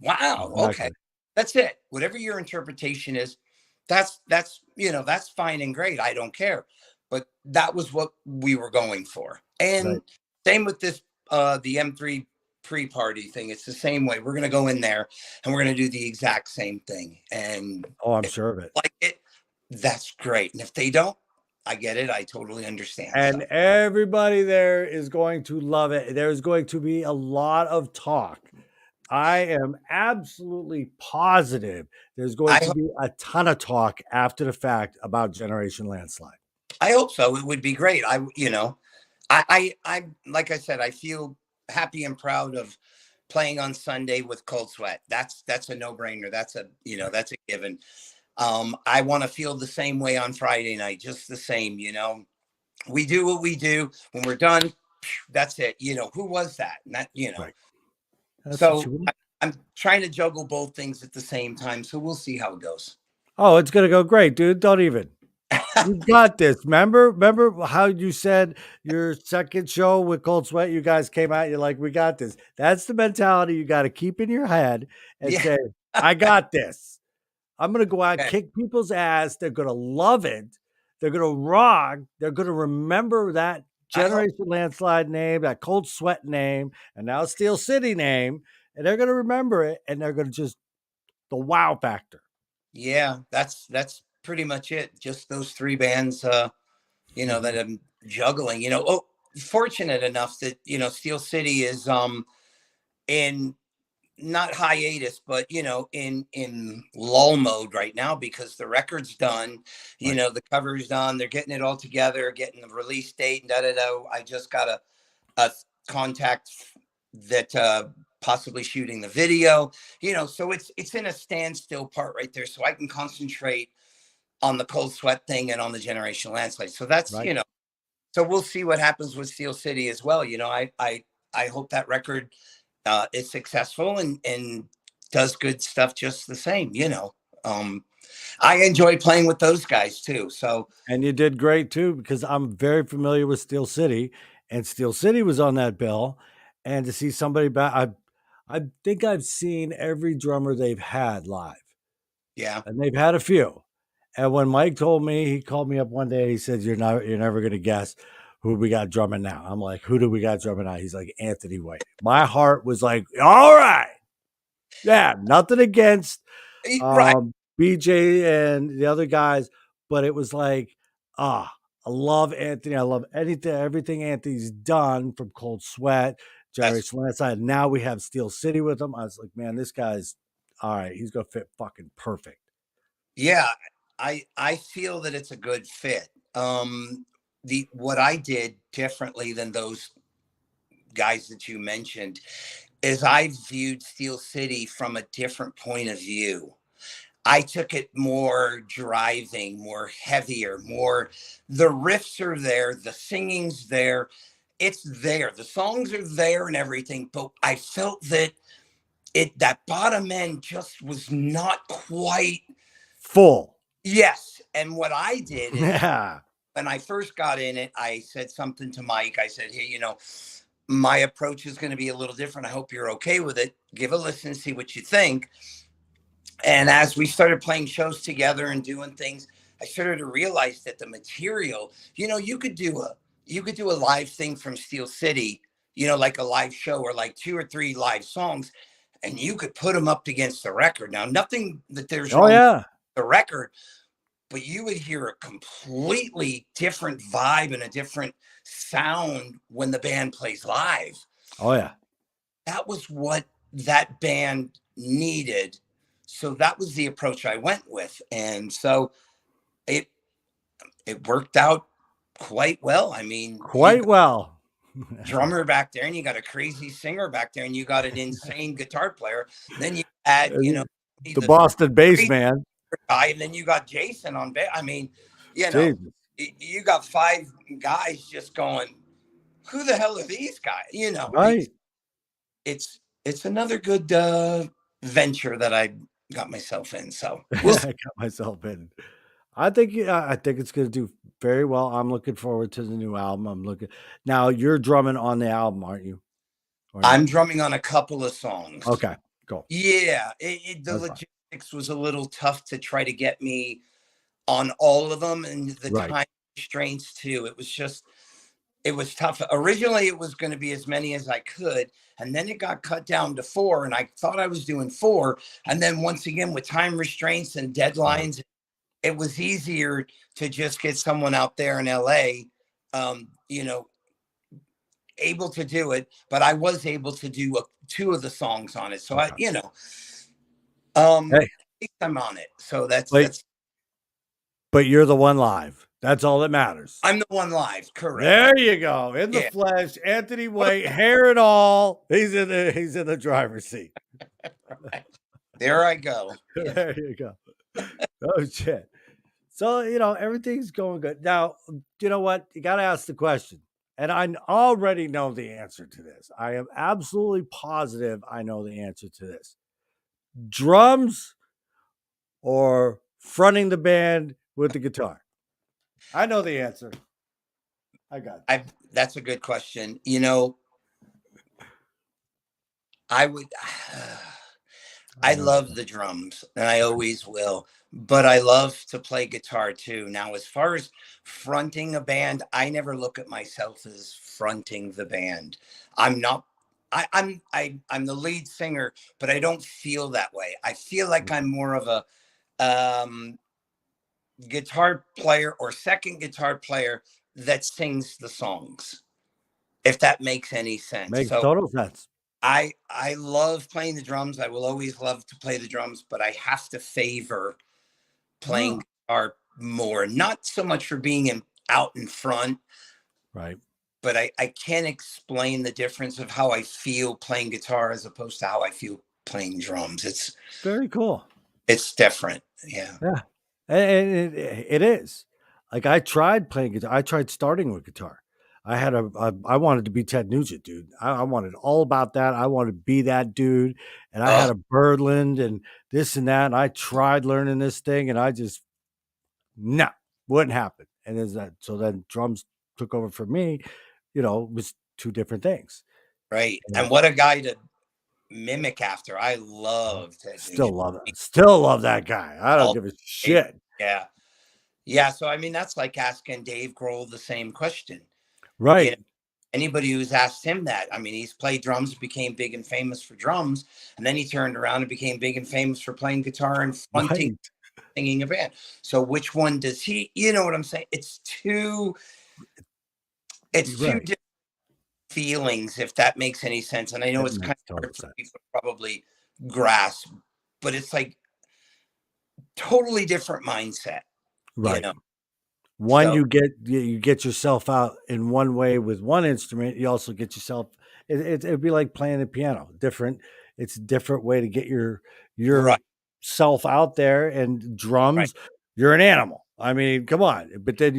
wow, okay. Exactly. That's it. Whatever your interpretation is, that's fine and great. I don't care. But that was what we were going for. And Right. same with this the M3 pre-party thing. It's the same way. We're gonna go in there, and we're gonna do the exact same thing. And Oh, I'm if sure of it. they like it, that's great. And if they don't, I get it. I totally understand. And So everybody there is going to love it. There's going to be a lot of talk. I am absolutely positive there's going I to hope, be a ton of talk after the fact about Generation Landslide. I hope so. It would be great. Like I said, I feel happy and proud of playing on Sunday with Cold Sweat. That's a no brainer. That's a given. I want to feel the same way on Friday night, just the same. We do what we do. When we're done, that's it. Who was that? And Right. That's what So you want. I'm trying to juggle both things at the same time. So we'll see how it goes. Oh, it's gonna go great, dude. Don't even. You got this. Remember how you said your second show with Cold Sweat, you guys came out, you're like, we got this. That's the mentality you got to keep in your head and Yeah. say, I got this. I'm gonna go out, Okay. kick people's ass. They're gonna love it. They're gonna rock. They're gonna remember that I hope. Generation Landslide name, that Cold Sweat name, and now Steel City name, and they're gonna remember it, and they're gonna just the wow factor. Yeah, that's pretty much it. Just those three bands, that I'm juggling. Fortunate enough that Steel City is in not hiatus, but in lull mode right now because the record's done. Right, The cover's done. They're getting it all together, getting the release date and da da da. I just got a contact that possibly shooting the video. So it's in a standstill part right there, so I can concentrate on the Cold Sweat thing and on the Generation Landslide. So that's right. so we'll see what happens with Steel City as well. I hope that record is successful and does good stuff just the same. Um, I enjoy playing with those guys too. So And you did great too, because I'm very familiar with Steel City, and Steel City was on that bill. And to see somebody back, I think I've seen every drummer they've had live, yeah, and they've had a few. And when Mike told me, he called me up one day. He said, you're never gonna guess who we got drumming now." I'm like, "Who do we got drumming now?" He's like, "Anthony White." My heart was like, "All right, yeah, nothing against right. BJ and the other guys, but it was like, ah, I love Anthony. I love anything, everything Anthony's done from Cold Sweat, That's Generation Landslide. Now we have Steel City with him. I was like, man, this guy's all right. He's gonna fit fucking perfect. Yeah, I feel that it's a good fit. The what I did differently than those guys that you mentioned is I viewed Steel City from a different point of view. I took it more driving, more heavier, more the riffs are there, the singing's there, it's there, the songs are there and everything, but I felt that that bottom end just was not quite. Full. Yes. And what I did is Yeah. when I first got in it, I said something to Mike. I said, hey, my approach is going to be a little different. I hope you're okay with it. Give a listen, see what you think. And as we started playing shows together and doing things, I started to realize that the material, you could do a live thing from Steel City, like a live show or like two or three live songs, and you could put them up against the record. Now, nothing that there's Oh wrong with yeah. the record, but you would hear a completely different vibe and a different sound when the band plays live. Oh yeah. That was what that band needed. So that was the approach I went with. And so it it worked out quite well. I mean, you Quite got well. a drummer back there and you got a crazy singer back there and you got an insane guitar player. Then you add, The the Boston bass crazy man. guy, and then you got Jason on bass. I mean, Jesus. you got five guys just going, who the hell are these guys? Right. It's another good venture that I got myself in. So we'll I see. got myself in. I think it's gonna do very well. I'm looking forward to the new album. I'm looking now. You're drumming on the album, aren't you? Or I'm no? drumming on a couple of songs. Okay, cool. Yeah, the That's fine. logistics was a little tough to try to get me on all of them, and the Right. time restraints too. It was tough. Originally, it was going to be as many as I could, and then it got cut down to four, and I thought I was doing four, and then once again with time restraints and Right. deadlines, it was easier to just get someone out there in LA, you know, able to do it, but I was able to do two of the songs on it. So I, Okay. um, Hey, at least I'm on it. So that's but that's but you're the one live. That's all that matters. I'm the one live, correct? There you go. In the Yeah, flesh, Anthony White, hair and all. He's in the driver's seat. right. There I go. Yeah. There you go. Oh shit. So, everything's going good. Now, you know what? You got to ask the question. And I already know the answer to this. I am absolutely positive I know the answer to this. Drums or fronting the band with the guitar? I know the answer. I got I this. That's a good question. I would. I I know the love the answer. drums, and I always will. But I love to play guitar too. Now, as far as fronting a band, I never look at myself as fronting the band. I'm not. I'm the lead singer, but I don't feel that way. I feel like I'm more of a um, guitar player or second guitar player that sings the songs, if that makes any sense. Makes So total sense. I love playing the drums. I will always love to play the drums, but I have to favor Oh, playing guitar more. Not so much for being out in front, right. but I can't explain the difference of how I feel playing guitar as opposed to how I feel playing drums. Very cool. It's different. Yeah. Yeah. And it is. Like I tried playing guitar. I tried starting with guitar. I wanted to be Ted Nugent, dude. I wanted all about that. I wanted to be that dude. And I Oh, had a Birdland and this and that. And I tried learning this thing and I just, no, wouldn't happen. And so then drums took over for me, it was two different things. right. And And what a guy to mimic after. I love Ted still Nugent. love it. Still love that guy. I don't All give a favorite. shit. Yeah. Yeah. So I mean that's like asking Dave Grohl the same question. You know, Right. anybody who's asked him that, I mean, he's played drums, became big and famous for drums, and then he turned around and became big and famous for playing guitar and fronting, Right. singing a band. So which one does he? You know what I'm saying? It's two Right. different feelings, if that makes any sense. And I know That it's kind makes of total hard for sense. people to probably grasp, but it's like totally different mindset, you Right. know. One, So you get yourself out in one way with one instrument. You also get yourself. It'd be like playing the piano. Different. It's a different way to get your right, self out there. And right, drums, you're an animal. I mean, come on. But then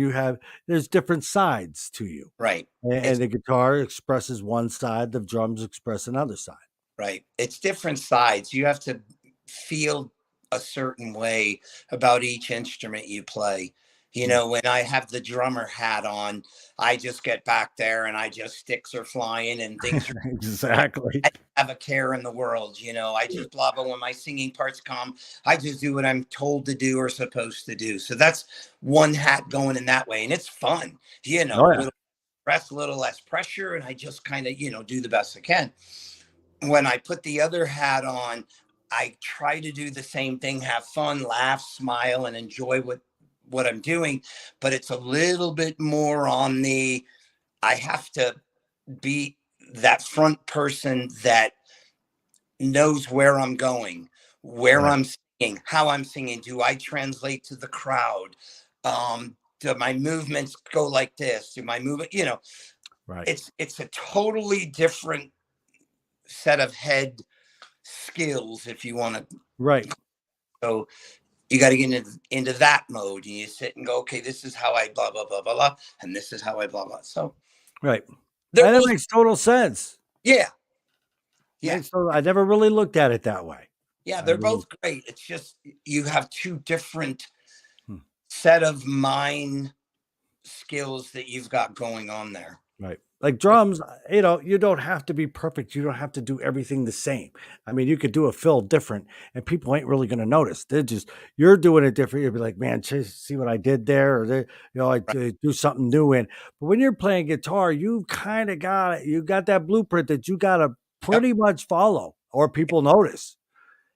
there's different sides to you, right. and It's the guitar expresses one side. The drums express another side. right. It's different sides. You have to feel a certain way about each instrument you play. Hmm. When I have the drummer hat on, I just get back there and sticks are flying and things are, Exactly. I don't have a care in the world. I just blah, blah. When my singing parts come, I just do what I'm told to do or supposed to do. So that's one hat going in that way. And it's fun, Oh yeah. little press, a little less pressure. And I just kind of, do the best I can. When I put the other hat on, I try to do the same thing, have fun, laugh, smile, and enjoy what I'm doing. But it's a little bit more on I have to be that front person that knows where I'm going, where Right. I'm singing, how I'm singing. Do I translate to the crowd? Do my movements go like this? Do my movement, Right. it's a totally different set of head skills if you want to. Right. So you got to get into that mode and you sit and go, okay, this is how I blah blah blah blah blah, and this is how I blah blah. So Right. they're And that both, makes total sense. yeah, yeah, Makes total. I never really looked at it that way. yeah, I they're really. both great. It's just you have two different Hmm. set of mind skills that you've got going on there. Right. Like Yeah, drums, you don't have to be perfect. You don't have to do everything the same. I mean, you could do a fill different and people ain't really going to notice. You're doing it different. You'll be like, man, see what I did there? Or, I right, do something new in. But when you're playing guitar, you kind of got it. You got that blueprint that you got to yep, pretty much follow or people notice.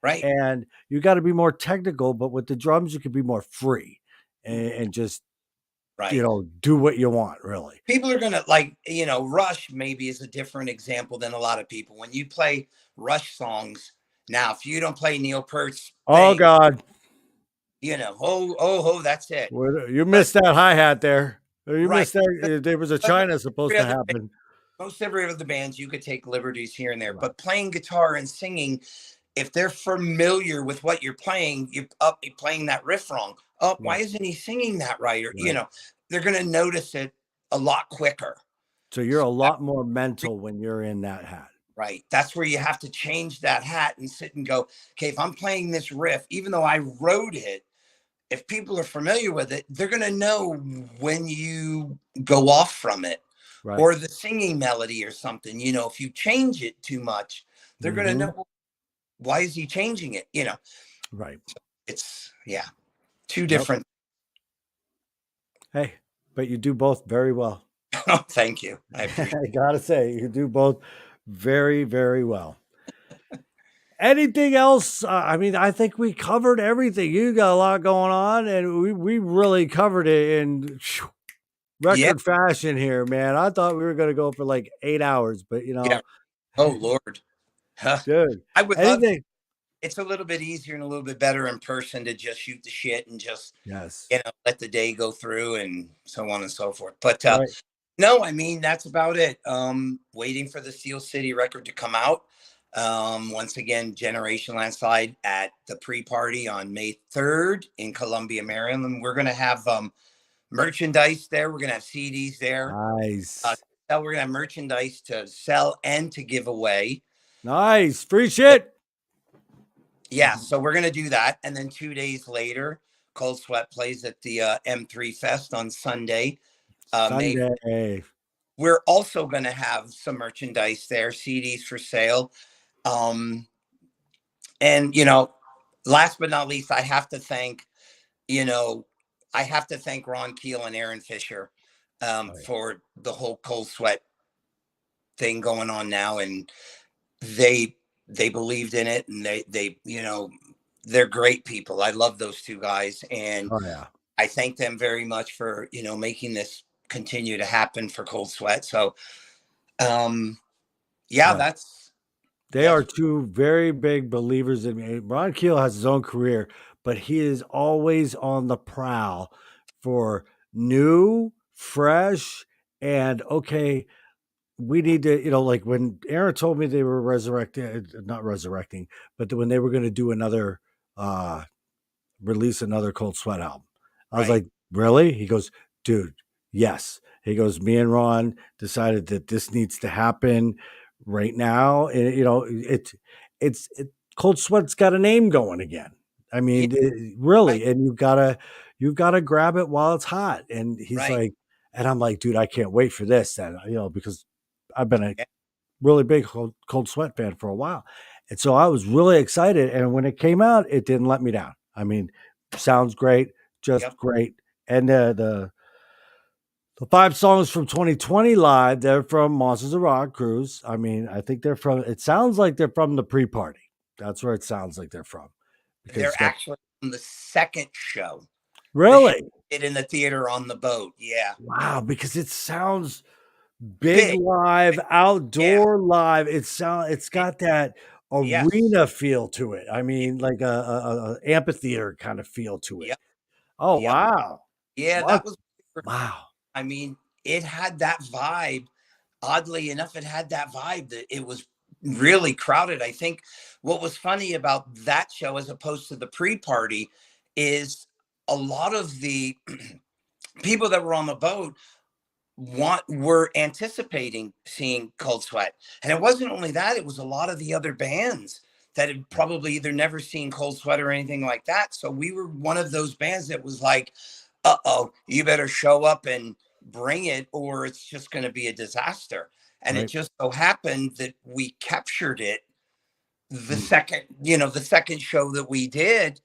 Right. and you got to be more technical. But with the drums, you can be more free and just Right. do what you want, really. People are gonna like, Rush maybe is a different example than a lot of people. When you play Rush songs, now if you don't play Neil Peart's Oh thing, God, that's it. you But missed that hi hat there. You right, missed that. There was a but China supposed every to other happen. most every other bands you could take liberties here and there. Right, But playing guitar and singing, if they're familiar with what you're playing, you're playing that riff wrong. Oh, why right, isn't he singing that right? Or right. they're gonna notice it a lot quicker. So you're So a lot more mental when you're in that hat. right. That's where you have to change that hat and sit and go, okay, if I'm playing this riff, even though I wrote it, if people are familiar with it, they're going to know when you go off from it Right. or the singing melody or something. If you change it too much, they're going to Hmm. know, "Well, why is he changing it?" Right. It's, yeah, two Yep. different. Hey, but you do both very well. Oh, thank you. I appreciate I gotta say, you do both very, very well. Anything else? I mean, I think we covered everything. You got a lot going on, and we really covered it in Yeah. record fashion here, man. I thought we were going to go for like 8 hours, but Yeah. Oh, Lord. Huh. dude, I would love anything. it's a little bit easier and a little bit better in person to just shoot the shit and just Yes. let the day go through and so on and so forth. But Right. no, I mean that's about it. Waiting for the Steel City record to come out. Once again, Generation Landslide at the pre-party on May 3rd in Columbia, Maryland. We're gonna have merchandise there. We're gonna have CDs there. Uh, Nice. we're gonna have merchandise to sell and to give away. Nice. Free shit. Yeah, so we're gonna do that, and then 2 days later, Cold Sweat plays at the M3 Fest on Sunday. May Sunday. We're also gonna have some merchandise there, CDs for sale. Um, and last but not least, you know, I have to thank Ron Keel and Aaron Fisher Oh, yeah. for the whole Cold Sweat thing going on now, and they they believed in it, and they're great people. I love those two guys, and Oh, yeah. I thank them very much for making this continue to happen for Cold Sweat. So, yeah, Right. They are that's two very big believers in me. Ron Keel has his own career, but he is always on the prowl for new, fresh, and okay, we need to, like when Aaron told me they were not resurrecting, but when they were going to do another, uh, release another Cold Sweat album. I was right. like, really? He goes, dude, yes. He goes, me and Ron decided that this needs to happen right now. And, Cold Sweat's got a name going again. I Yeah, mean, right, really. And you've got to grab it while it's hot. And he's right. like, and I'm like, dude, I can't wait for this then, because I've been a Yeah, really big Cold Sweat fan for a while. And so I was really excited. And when it came out, it didn't let me down. I mean, sounds great, just yep. great. And the 5 songs from 2020 live, they're from Monsters of Rock Cruise. I mean, I think it sounds like they're from the pre party. That's where it sounds like they're from. They're Because that, actually on the second show. The show really, we did in the theater on the boat. Yeah, wow, because it sounds big big. live, Yeah, outdoor live. It's it, got that yes. arena feel to it. I Yeah, mean, like a amphitheater kind of feel to it. yep. Oh, Yep. wow. Yeah, What? that was. Wow. I mean, it had that vibe. Oddly enough, it had that vibe that it was really crowded. I think what was funny about that show as opposed to the pre-party is a lot of the people that were on the boat were anticipating seeing Cold Sweat. And it wasn't only that, it was a lot of the other bands that had probably either never seen Cold Sweat or anything like that. So we were one of those bands that was like, uh-oh, you better show up and bring it or it's just going to be a disaster. And it Right. just so happened that we captured it Mm. the second show that we did.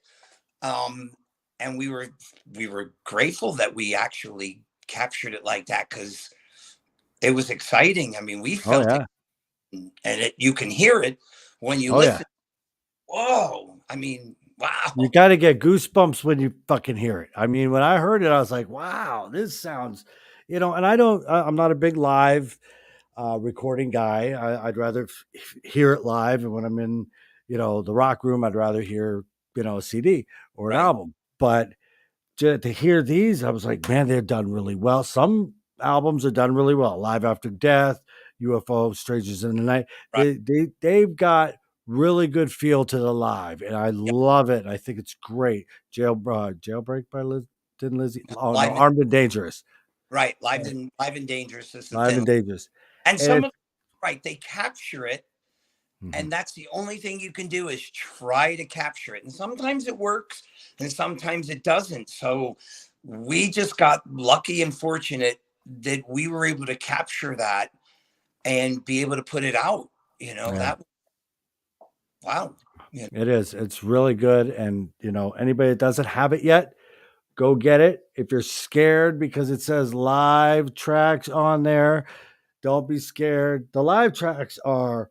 Um, and we were grateful that we actually captured it like that because it was exciting. I mean, we Oh, felt it, yeah. and you can hear it when you Oh, yeah. listen. oh, I mean, You wow. gotta get goosebumps when you fucking hear it. I mean, when I heard it, I was like, "Wow, this sounds," and I'm not a big live, recording guy. I'd rather hear it live, and when I'm in, the rock room, I'd rather hear, a CD or an Right, album. But to hear these, I was like, man, they're done really well. Some albums are done really well. Live After Death, UFO, Strangers in the Night. right. They've got really good feel to the live, and I Yep. love it. I think it's great. Jailbreak by didn't Lizzie? Oh no, Live, Armed and Dangerous. right. Uh, Live and dangerous is the Live thing. and Dangerous, And and some it's of right, they capture it, mhm, and that's the only thing you can do is try to capture it. And sometimes it works, and sometimes it doesn't. So we just got lucky and fortunate that we were able to capture that and be able to put it out. yeah. That wow. Yeah, It is. It's really good, and anybody that doesn't have it yet, go get it. If you're scared because it says live tracks on there, don't be scared. The live tracks are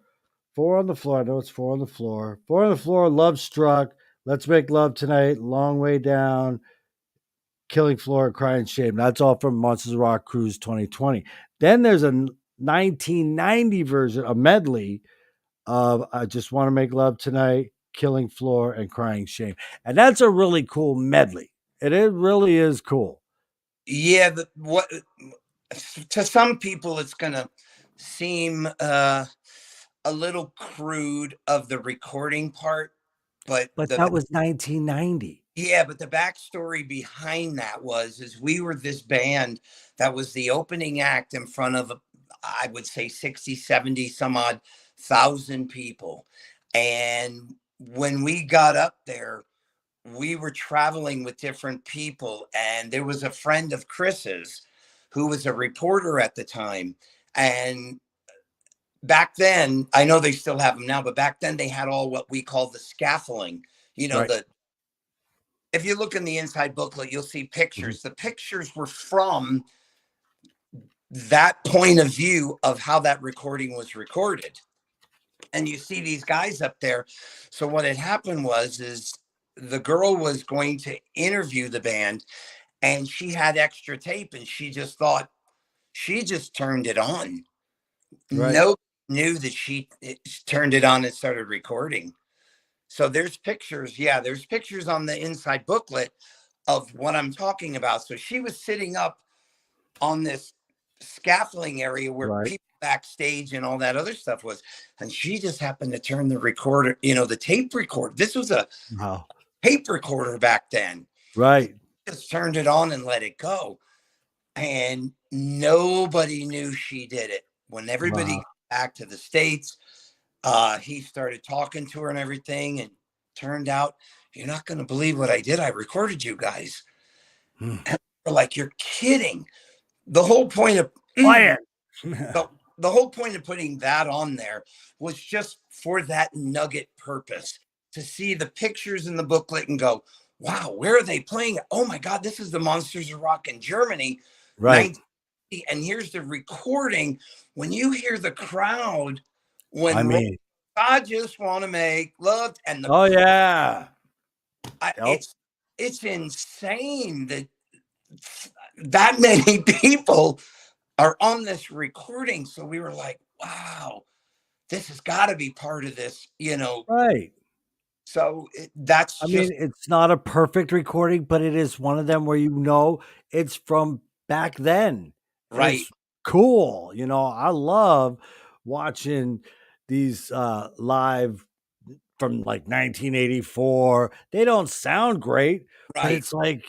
Four on the Floor. I know it's Four on the Floor. Four on the Floor, Love Struck, Let's Make Love Tonight, Long Way Down, Killing Floor, Crying Shame. That's all from Monsters of Rock Cruise 2020. Then there's a 1990 version, a medley of I Just Want to Make Love Tonight, Killing Floor, and Crying Shame. And that's a really cool medley. It really is cool. yeah. What to some people it's gonna seem a little crude of the recording part, but But that was 1990. but the backstory behind that was is we were this band that was the opening act in front of I would say 60, 70, some odd thousand people. And when we got up there, we were traveling with different people, and there was a friend of Chris's who was a reporter at the time. And back then, I know they still have them now, but back then they had all what we call the scaffolding. Right. The if you look in the inside booklet, you'll see Mhm. pictures. The pictures were from that point of view of how that recording was recorded. And you see these guys up there. So what had happened was is the girl was going to interview the band, and she had extra tape, and she just turned it on. Right. No knew that she turned it on and started recording. So there's pictures. Yeah, there's pictures on the inside booklet of what I'm talking about. So she was sitting up on this scaffolding area where Right. people backstage and all that other stuff was. And she just happened to turn the recorder, the tape recorder. This was a Wow. tape recorder back then. Right. Just turned it on and let it go. And nobody knew she did it. When everybody Wow. got back to the States, he started talking to her and everything. And turned out, you're not going to believe what I did. I recorded you guys. Hmm. And we're like, you're kidding. The whole point of Quiet. the, the whole point of putting that on there was just for that nugget purpose, to see the pictures in the booklet and go, wow, where are they playing? Oh my God, this is the Monsters of Rock in Germany, Right. 1980. And here's the recording. When you hear the crowd, I when mean, I just want to make love, and oh yeah. Yep. it's insane that that many people are on this recording. So we were like, wow, this has got to be part of this. Right. So that's I mean, just it's not a perfect recording, but it is one of them where it's from back then. And right, it's cool. I love watching these live from like 1984. They don't sound great, but right, it's like,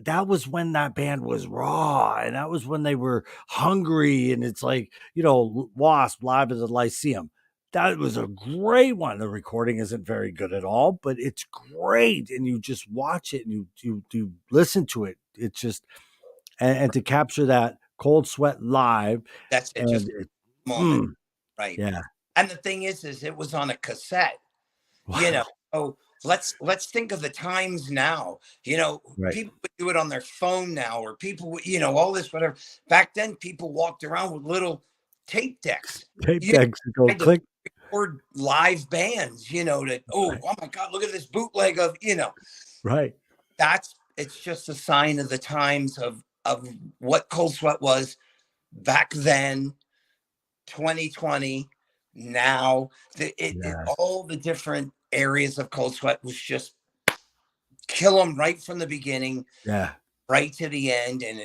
that was when that band was raw and that was when they were hungry. And it's like, Wasp live at the Lyceum. That was a great one. The recording isn't very good at all, but it's great. And you just watch it and you listen to it. It's just, and to capture that cold sweat live that's it. Just and it, moment, mm, right. yeah. And the thing is it was on a cassette. you know Wow. oh, let's think of the times now. Right. People would do it on their phone now, or people all this whatever. Back then people walked around with little tape decks. Tape You decks go had to click. or live bands, that, oh, Right. oh my God, look at this bootleg of, Right. it's just a sign of the times of what Cold Sweat was back then, 2020, now, Yes. all the different areas of Cold Sweat was just kill them right from the beginning, Yeah. right to the end, and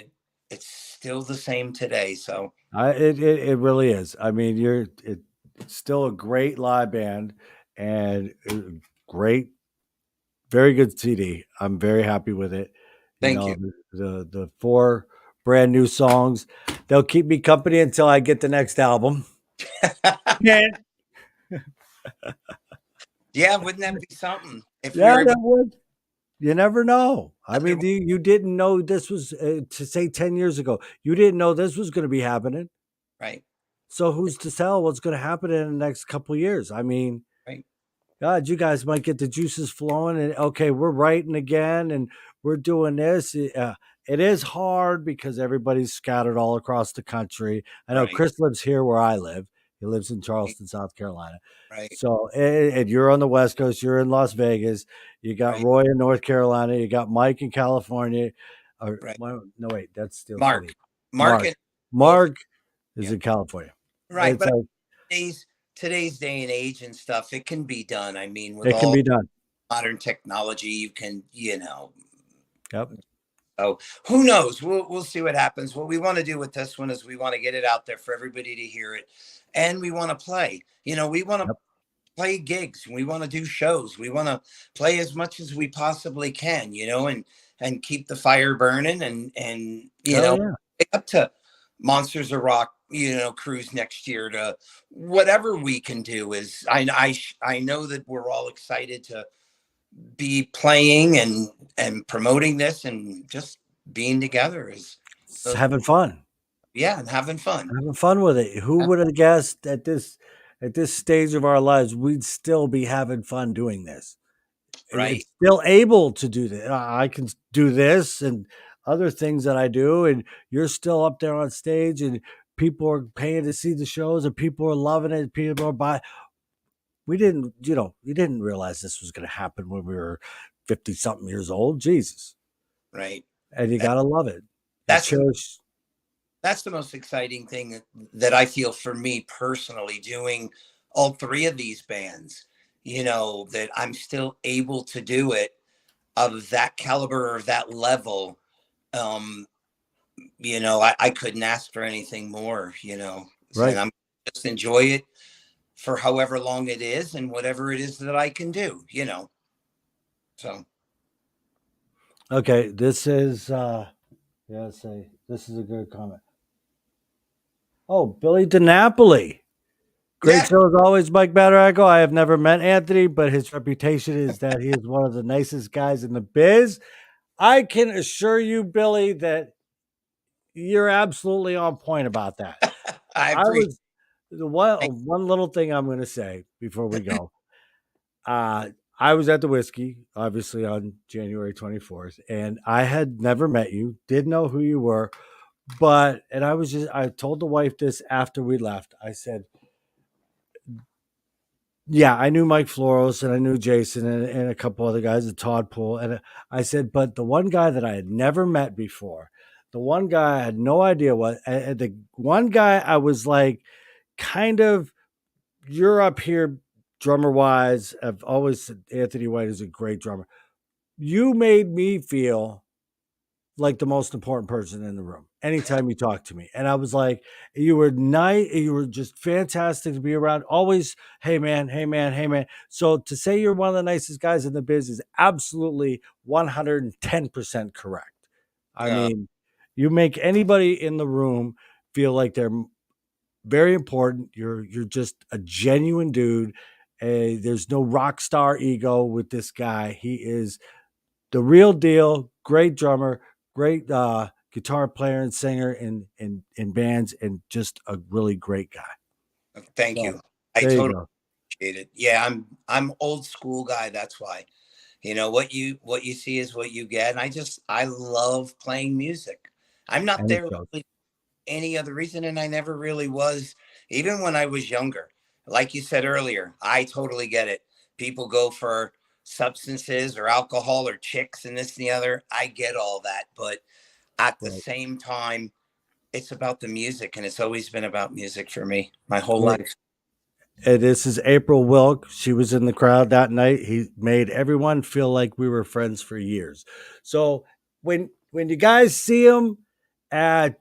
it's still the same today. So It really is. I mean, it's still a great live band and great, very good CD. I'm very happy with it. You thank know, you. the four brand new songs. They'll keep me company until I get the next album. Yeah. Yeah, wouldn't that be something if we Yeah, were able? that would. You never know. I There, mean, you didn't know this was to say 10 years ago. You didn't know this was going to be happening. right, So who's to tell what's going to happen in the next couple of years? I mean, right, God, you guys might get the juices flowing, and okay, we're writing again, and we're doing this. It is hard because everybody's scattered all across the country. I know right, Chris lives here where I live. He lives in Charleston, South Carolina. right, So, and you're on the West Coast. You're in Las Vegas. You got right, Roy in North Carolina. You got Mike in California. Or right. well, no, wait, that's Steel Mark, City. Mark, Mark, and both. Mark is Yeah, in California. right. It's But like today's day and age and stuff, it can be done. I mean, with it can all be done. modern technology, you can, Yep. So who knows? We'll see what happens. What we want to do with this one is we want to get it out there for everybody to hear it, and we want to play. We want to Yep. play gigs. We want to do shows. We want to play as much as we possibly can. And keep the fire burning, and Oh yeah. up to Monsters of Rock. Cruise next year to whatever we can do. Is I know that we're all excited to be playing and promoting this and just being together is It's having fun. yeah, and having fun. Having fun with it. Who would have guessed at this stage of our lives we'd still be having fun doing this? Right, It's still able to do that. I can do this and other things that I do, and you're still up there on stage, and people are paying to see the shows, and people are loving it. People are buying. We didn't, you didn't realize this was going to happen when we were 50 something years old. Jesus, right. and you That, got to love it and that's the cherish. that's the most exciting thing that I feel for me personally doing all three of these bands. That I'm still able to do it of that caliber or that level. Um, I couldn't ask for anything more. And Right. I'm just enjoy it for however long it is and whatever it is that I can do. So Okay. This is, yeah, say, this is a good comment. Oh, Billy DiNapoli. Great yeah, show as always, Mike Batarago. I have never met Anthony, but his reputation is that he is one of the nicest guys in the biz. I can assure you, Billy, that you're absolutely on point about that. I I appreciate was the one it. one little thing I'm going to say before we go. Uh, I was at the whiskey, obviously on January 24th, and I had never met you, didn't know who you were, and I told the wife this after we left. I said, yeah, I knew Mike Floros and I knew Jason and a couple other guys, and Todd Poole. And I said, but the one guy that I had never met before, the one guy I had no idea what, and the one guy I was like, kind of, you're up here drummer wise. I've always said Anthony White is a great drummer. You made me feel like the most important person in the room anytime you talk to me. And I was like, you were nice, you were just fantastic to be around. Always, hey man, hey man, hey man. So to say you're one of the nicest guys in the biz is absolutely 110% correct. I Uh, mean, you make anybody in the room feel like they're very important. You're just a genuine dude. There's no rock star ego with this guy. He is the real deal. Great drummer, great guitar player and singer in bands, and just a really great guy. thank So you. I there you totally go. appreciate it. Yeah, I'm old school guy. That's why. What you see is what you get. And I love playing music. I'm not And it there shows. really any other reason, and I never really was, even when I was younger. like you said earlier, I totally get it. People go for substances or alcohol or chicks and this and the other. I get all that. But at the Right. same time, it's about the music. And it's always been about music for me my whole life. And this is April Wilk. She was in the crowd that night. He made everyone feel like we were friends for years. So when you guys see him at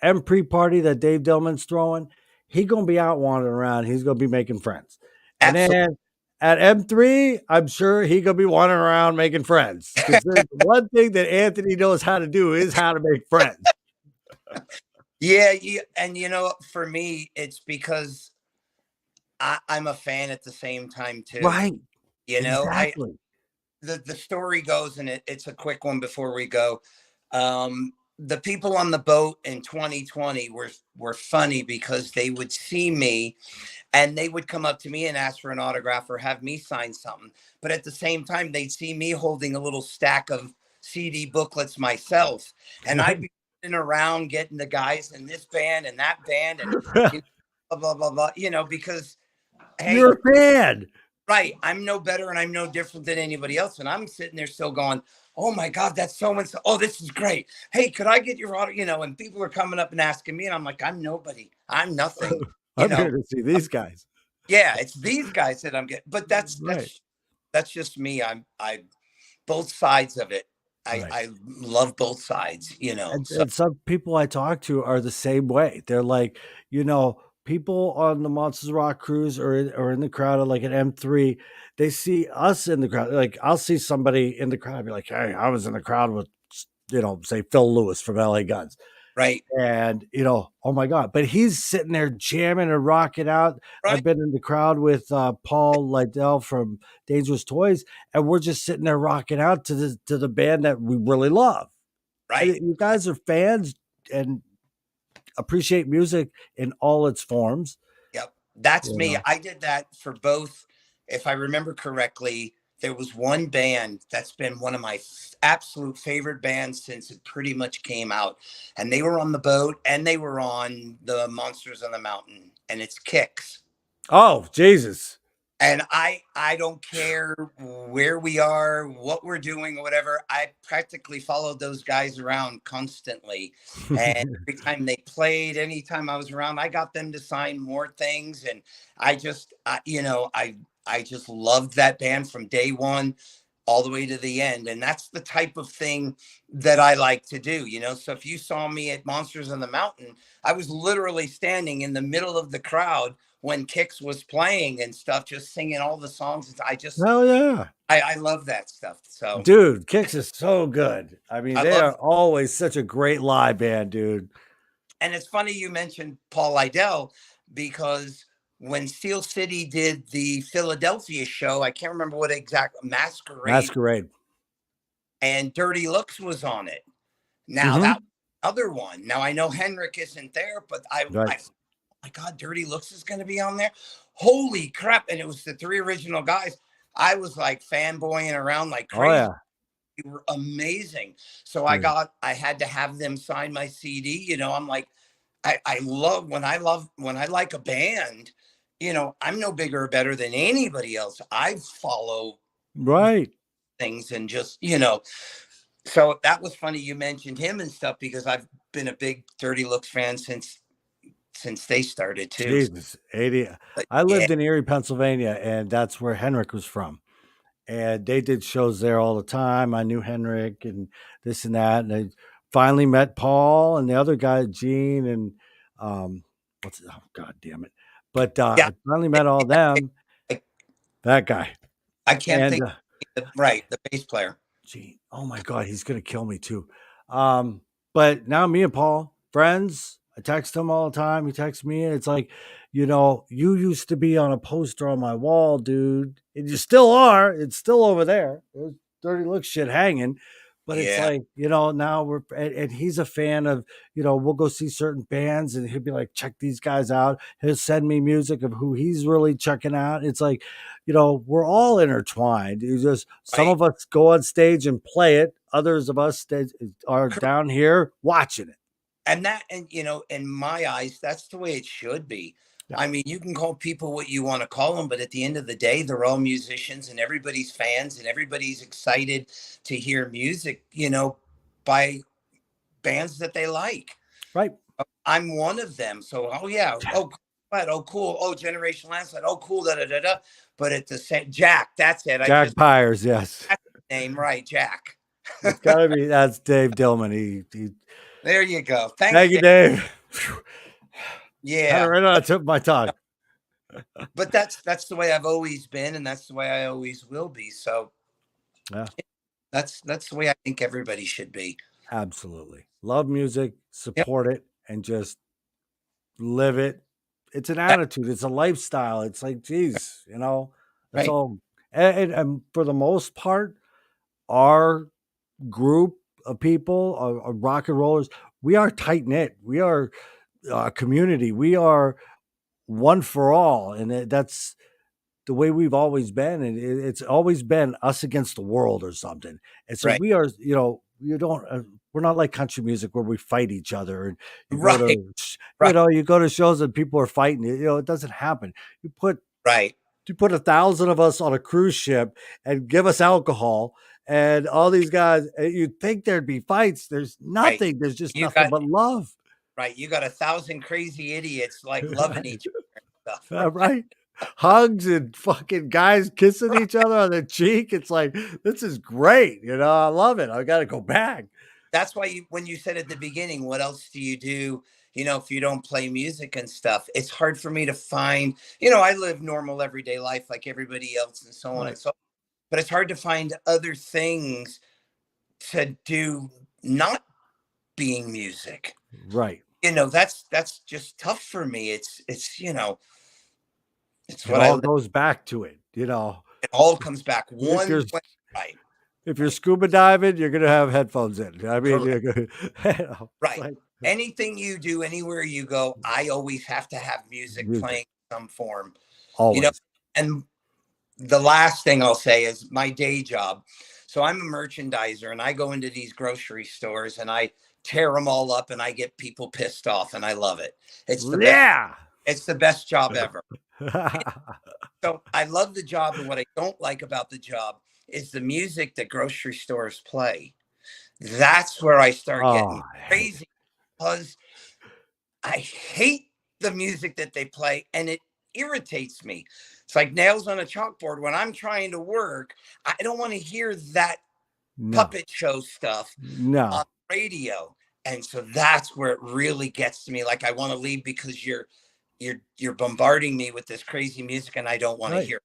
M pre party that Dave Dillman's throwing, he gonna be out wandering around. He's gonna be making friends. And Absolutely. then at M3, I'm sure he gonna be wandering around making friends. Because there's one thing that Anthony knows how to do is how to make friends. Yeah. And, for me, it's because I'm a fan at the same time, too. Right. I Exactly. the story goes, and it's a quick one before we go. The people on the boat in 2020 were funny because they would see me and they would come up to me and ask for an autograph or have me sign something. But at the same time, they'd see me holding a little stack of CD booklets myself, and I'd be running around getting the guys in this band and that band and you know, blah blah blah blah. Because hey, You're a fan. right, I'm no better and I'm no different than anybody else, and I'm sitting there still going, "Oh my God, that's so and so. Oh, this is great. Hey, could I get your auto?" And people are coming up and asking me, and I'm like, "I'm nobody. I'm nothing." You I'm here know, to see these guys. yeah, it's these guys that I'm getting, but that's Right. that's just me. I both sides of it. Right. I love both sides. So And some people I talk to are the same way. They're like, people on the Monsters Rock cruise or in the crowd at like an M3, they see us in the crowd. Like I'll see somebody in the crowd, be like, "Hey, I was in the crowd with, say Phil Lewis from LA Guns." right, And, oh my God, but he's sitting there jamming and rocking out. right, I've been in the crowd with Paul Lydell from Dangerous Toys, and we're just sitting there rocking out to the band that we really love. And right. you guys are fans and appreciate music in all its forms. Yep, that's You me. know, I did that for both. If I remember correctly, there was one band that's been one of my absolute favorite bands since it pretty much came out, and they were on the boat and they were on the Monsters on the Mountain, and it's Kicks. oh Jesus, And I don't care where we are, what we're doing, or whatever. I practically followed those guys around constantly, and every time they played, anytime I was around, I got them to sign more things, and I just loved that band from day one all the way to the end, and that's the type of thing that I like to do. So if you saw me at Monsters on the Mountain, I was literally standing in the middle of the crowd when Kix was playing and stuff, just singing all the songs. hell yeah, I love that stuff. So dude, Kicks is so good. I mean, I they are love, always such a great live band, dude. and it's funny you mentioned Paul Lydell because when Steel City did the Philadelphia show, I can't remember what exact Masquerade, Masquerade. and Dirty Looks was on it. Now Hmm. that other one. Now I know Henrik isn't there, but Right. oh my God, Dirty Looks is going to be on there. Holy crap! And it was the three original guys. I was like fanboying around like Oh crazy. yeah, They were amazing. So dude. I had to have them sign my CD. I'm like, I love when I like a band, I'm no bigger or better than anybody else. I follow Right. things and just. So that was funny you mentioned him and stuff because I've been a big Dirty Looks fan since they started too. Jesus, 80. But I yeah, lived in Erie, Pennsylvania, and that's where Henrik was from. And they did shows there all the time. I knew Henrik and this and that. And I finally met Paul and the other guy, Gene, and um, oh God damn it. But yeah, I finally met all them, I, that guy. I can't And think right, the bass player. Gee, oh my God, he's gonna kill me too. Um, but now me and Paul, friends, I text him all the time. He texts me, and it's like, you used to be on a poster on my wall, dude, and you still are. It's still over there. There's dirty look shit hanging. But it's Yeah, like, now and he's a fan of, we'll go see certain bands and he'll be like, check these guys out. He'll send me music of who he's really checking out. It's like, we're all intertwined. You just some right. of us go on stage and play it. Others of us are Correct. down here watching it. And in my eyes, that's the way it should be. Yeah. I mean, you can call people what you want to call them, but at the end of the day, they're all musicians and everybody's fans and everybody's excited to hear music, by bands that they like. Right. I'm one of them. So, oh yeah, oh, but oh cool, oh Generation Landslide, oh cool, da da da da. But at the same, Jack, that's it. I Jack just Byers, yes. that's the name right, Jack. It's gotta be that's Dave Dillman. He There you go. Thanks, thank you, Dave. Dave. Had it Yeah, right on the tip of my tongue. but that's the way I've always been, and that's the way I always will be. So Yeah, that's the way I think everybody should be. absolutely. Love music, Yep. support it, and just live it. It's an That- attitude. It's a lifestyle. It's like, geez, that's Right. all. And for the most part, our group of people, rock and rollers, we are tight knit. We are a community. We are one for all, and that's the way we've always been, and it's always been us against the world or something. And so Right. we are, you don't, we're not like country music where we fight each other. And you go Right. to, Right. you go to shows and people are fighting. It doesn't happen. You put Right. you put 1,000 of us on a cruise ship and give us alcohol. And all these guys, you'd think there'd be fights. There's Right. nothing. There's just You nothing got but love. right. You got 1,000 crazy idiots like loving Right. each other and stuff. Right? Hugs and fucking guys kissing Right. each other on the cheek. It's like, this is great. I love it. I got to go back. That's why when you said at the beginning, what else do you do? If you don't play music and stuff, it's hard for me to find. I live normal everyday life like everybody else, and so on Right. and so. But it's hard to find other things to do, not being music. Right. That's just tough for me. It's It what I all live. goes back to it. It all comes back If one you're way. Right. if you're Right. scuba diving, you're gonna have headphones in. I mean, Correct. it's Right. like Anything you do, anywhere you go, I always have to have music music. playing in some form. You know, Always. and the last thing I'll say is my day job. So I'm a merchandiser and I go into these grocery stores and I tear them all up and I get people pissed off and I love it. It's the best Yeah. it's the best job ever. So I love the job, and what I don't like about the job is the music that grocery stores play. That's where I start Oh, getting I hate it. crazy because I hate the music that they play and it irritates me. It's like nails on a chalkboard. When I'm trying to work, I don't want to hear that No. puppet show stuff on No. radio. And so that's where it really gets to me. Like I want to leave because you're bombarding me with this crazy music and I don't want to Right. hear it.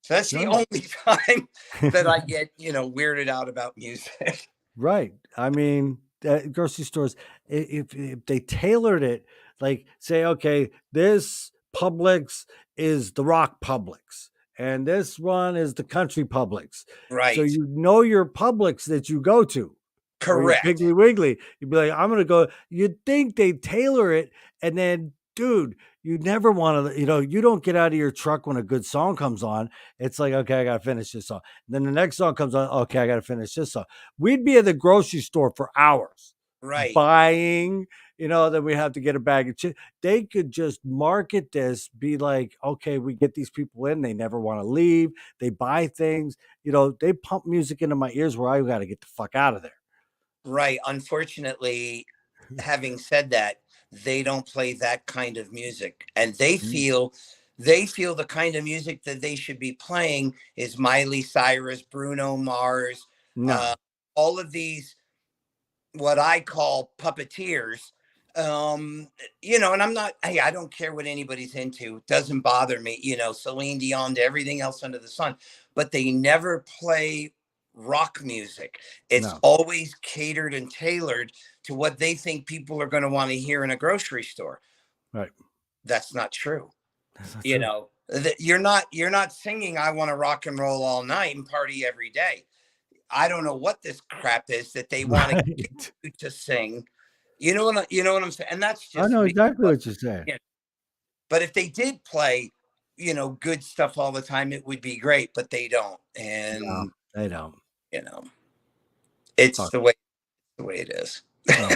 So that's the No. only time that I get, weirded out about music. Right. I mean, grocery stores, if they tailored it, like say, okay, this Publix is the rock Publix, and this one is the country Publix. So Right. your Publix that you go to, or your Correct. Piggly Wiggly. You'd be like, I'm gonna go. You'd think they tailor it, and then, dude, you never want to. You don't get out of your truck when a good song comes on. It's like, okay, I gotta finish this song. And then the next song comes on. Okay, I gotta finish this song. We'd be at the grocery store for hours Right. buying. Then we have to get a bag of chips. They could just market this, be like, okay, we get these people in. They never want to leave. They buy things. They pump music into my ears where I got to get the fuck out of there. Right. Unfortunately, having said that, they don't play that kind of music. And they feel the kind of music that they should be playing is Miley Cyrus, Bruno Mars, uh, No, all of these what I call puppeteers. And I'm not, hey, I don't care what anybody's into. It doesn't bother me, Celine Dion to everything else under the sun, but they never play rock music. It's no, always catered and tailored to what they think people are going to want to hear in a grocery store. right. That's not true. That's not You true. know, you're not singing I want to rock and roll all night and party every day. I don't know what this crap is that they want to get Right. you to sing. You know what I'm saying? And that's I just know me. exactly But what you're saying. yeah, but if they did play, good stuff all the time, it would be great, but they don't. No, And they don't. you know, it's Fuck. the way it is. No.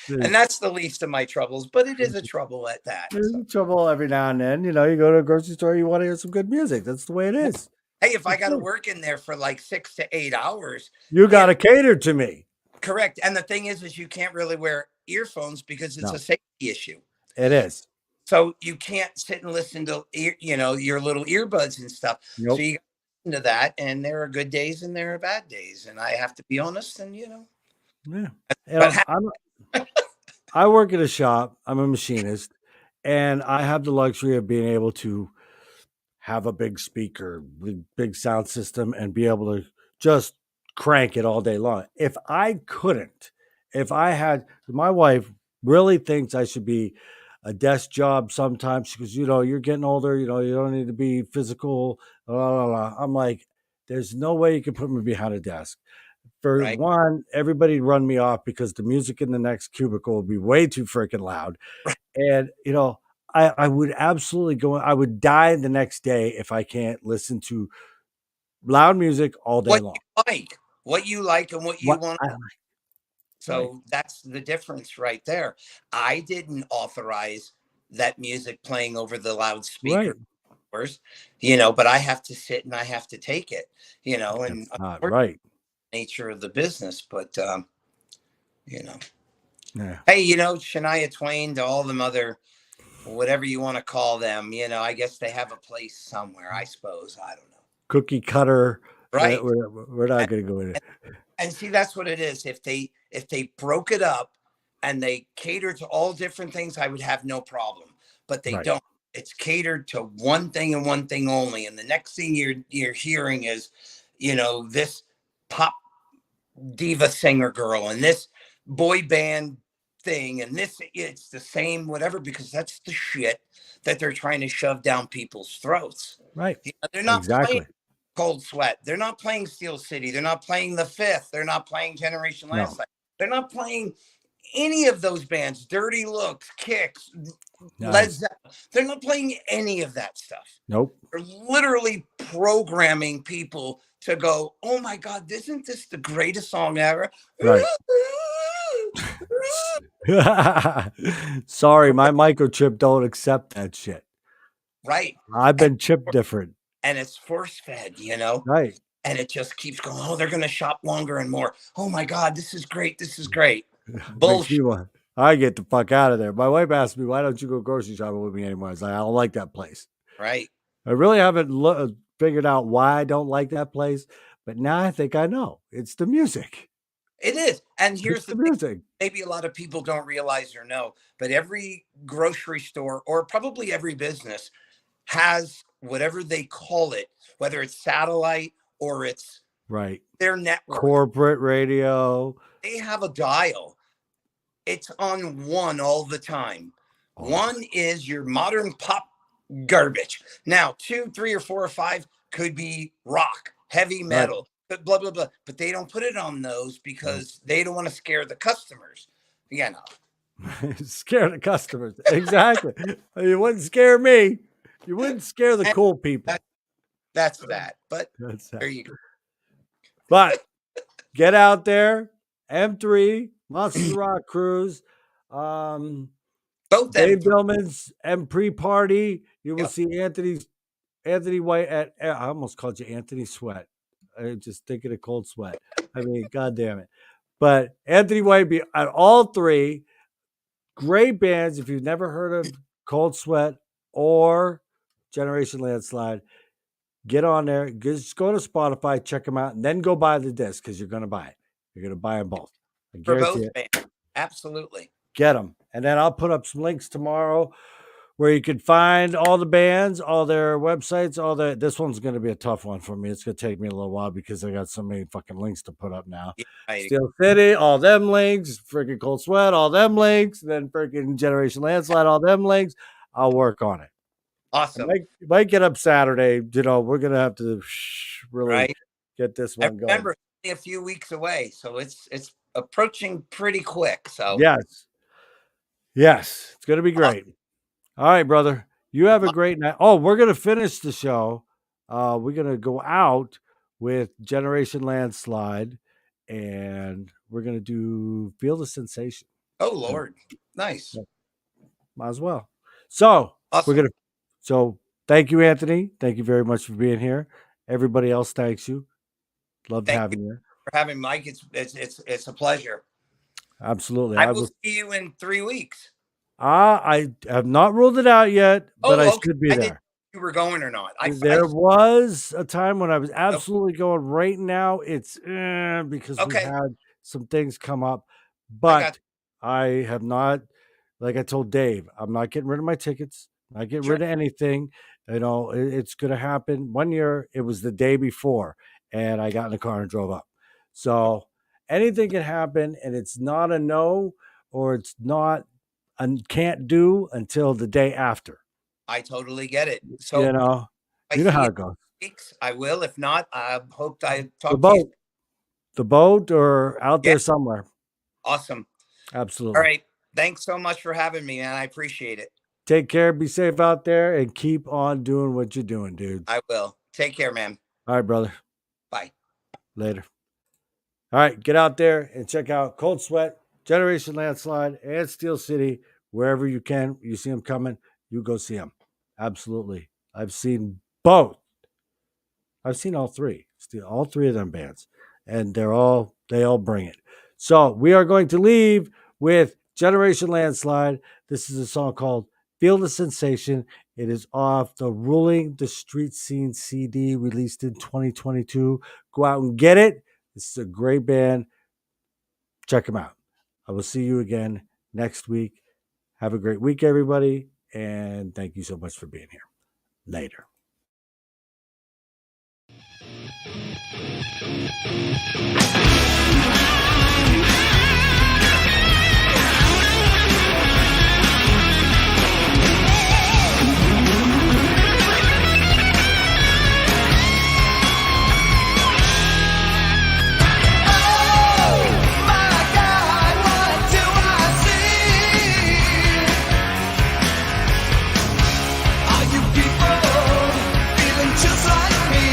And There's, that's the least of my troubles, but it is a trouble at that. So, there's trouble every now and then. You know, you go to a grocery store, you want to hear some good music. That's the way it well, is. hey, if I That's got to it. work in there for like 6 to 8 hours, You got you know, to cater to me. correct. And the thing is you can't really wear earphones because it's a No, safety issue. it is. So you can't sit and listen to your little earbuds and stuff. So Nope. you listen to that, and there are good days and there are bad days, and I have to be honest. And Yeah. You but know, I work at a shop. I'm a machinist, and I have the luxury of being able to have a big speaker, big sound system, and be able to just crank it all day long. If I couldn't, if I had, my wife really thinks I should be a desk job sometimes because, you know, you're getting older, you know, you don't need to be physical. Blah, blah, blah. I'm like, there's no way you can put me behind a desk. For right, one, everybody'd run me off because the music in the next cubicle would be way too freaking loud. right. And, you know, I would absolutely go, I would die the next day if I can't listen to loud music all day What long. what you like, and what you What want. I Right, So that's the difference right there. I didn't authorize that music playing over the loudspeaker, right. but I have to sit and I have to take it, and That's not unfortunately, right. nature of the business. But you know, Yeah. hey, Shania Twain, to all them other whatever you want to call them, I guess they have a place somewhere. I suppose I don't know. Cookie cutter. Right. We're not And, going to go into and see, that's what it is. If they broke it up and they cater to all different things, I would have no problem. But they right, don't. It's catered to one thing and one thing only. And the next thing you're hearing is, this pop diva singer girl and this boy band thing and this, it's the same whatever, because that's the shit that they're trying to shove down people's throats. right. They're not playing Exactly. Cold Sweat, they're not playing Steel City, they're not playing The Fifth, they're not playing Generation No, Landslide, they're not playing any of those bands, Dirty Looks, Kicks, Led nice. Zeppelin. They're not playing any of that stuff. Nope. They're literally programming people to go, oh my God, isn't this the greatest song ever? Right. Sorry, my microchip don't accept that shit. Right. I've And, been chipped different. and it's force fed. Right. And it just keeps going, oh, they're going to shop longer and more. Oh my God, this is great. This is great. Makes Bullshit. me want. I get the fuck out of there. My wife asked me, "Why don't you go grocery shopping with me anymore?" I was like, "I don't like that place." Right. I really haven't figured out why I don't like that place, but now I think I know. It's the music. It is. And It's here's the the thing, music. maybe a lot of people don't realize or know, but every grocery store or probably every business has whatever they call it, whether it's satellite or it's Right. their network. Corporate radio They have a dial. It's on one all the time. all the One is your modern pop garbage. Now, two, three, or four, or five could be rock, heavy right. metal, but blah blah blah. But they don't put it on those Nope. because they don't want to scare the customers. You know, Scare the customers. Exactly. You wouldn't scare me. You wouldn't scare the and cool that, people. that's that. But That's there that. you go. But get out there. M3, Monsters of Rock Cruise, um, Both them Dave three. Dillman's M pre-party. You will Yep. see Anthony White at. I almost called you Anthony Sweat. I just thinking of Cold Sweat. I mean, God damn it! But Anthony White be at all three great bands. If you've never heard of Cold Sweat or Generation Landslide, get on there. Just go to Spotify, check them out, and then go buy the disc because you're going to buy it. You're going to buy them both. I For guarantee both it. bands. Absolutely. Get them. And then I'll put up some links tomorrow where you can find all the bands, all their websites, all the. This one's going to be a tough one for me. It's going to take me a little while because I got so many fucking links to put up now. Yeah, I, Steel City, all them links. Freaking Cold Sweat, all them links. Then freaking Generation Landslide, all them links. I'll work on it. I awesome. might get up Saturday. You know, we're gonna have to really Right. get this And one going. remember, it's only a few weeks away, so it's approaching pretty quick. So Yes, yes, it's gonna be awesome. great. All right, brother. You have a great night. Oh, we're gonna finish the show. We're gonna go out with Generation Landslide, and we're gonna do Feel the Sensation. Oh Lord, nice, Might as well. So we're awesome. gonna. So thank you, Anthony. Thank you very much for being here. Everybody else, thanks you. Loved Thank you having you. for having Mike. It's a pleasure. Absolutely. I I will will. see you in 3 weeks. I have not ruled it out yet, but I Oh, okay. should be I didn't there. know if you were going or not. There was a time when I was Oh, absolutely going. Right now, it's because we okay. had some things come up, I got but I have not. Like I told Dave, I'm not getting rid of my tickets. Not getting sure. rid of anything. You know, it's going to happen. One year, it was the day before, and I got in the car and drove up. So anything can happen, and it's not a no, or it's not and can't do until the day after. I totally get it. You So know, I you know see how you it goes. in weeks. I will. If not, I hope I The talk to you. boat, the boat, or out Yeah, there somewhere. awesome. All Absolutely. right. Thanks so much for having me, man. I appreciate it. Take care. Be safe out there, and keep on doing what you're doing, dude. I will. Take care, man. All right, brother. Bye. Later. All right, get out there and check out Cold Sweat, Generation Landslide, and Steel City wherever you can. You see them coming, you go see them. Absolutely. I've seen both. I've seen all three, all three of them bands, and they all bring it. So we are going to leave with Generation Landslide. This is a song called "Feel the Sensation." It is off the Ruling the Street Scene CD released in 2022. Go out and get it. This is a great band. Check them out. I will see you again next week. Have a great week, everybody, and thank you so much for being here. Later. Just like me.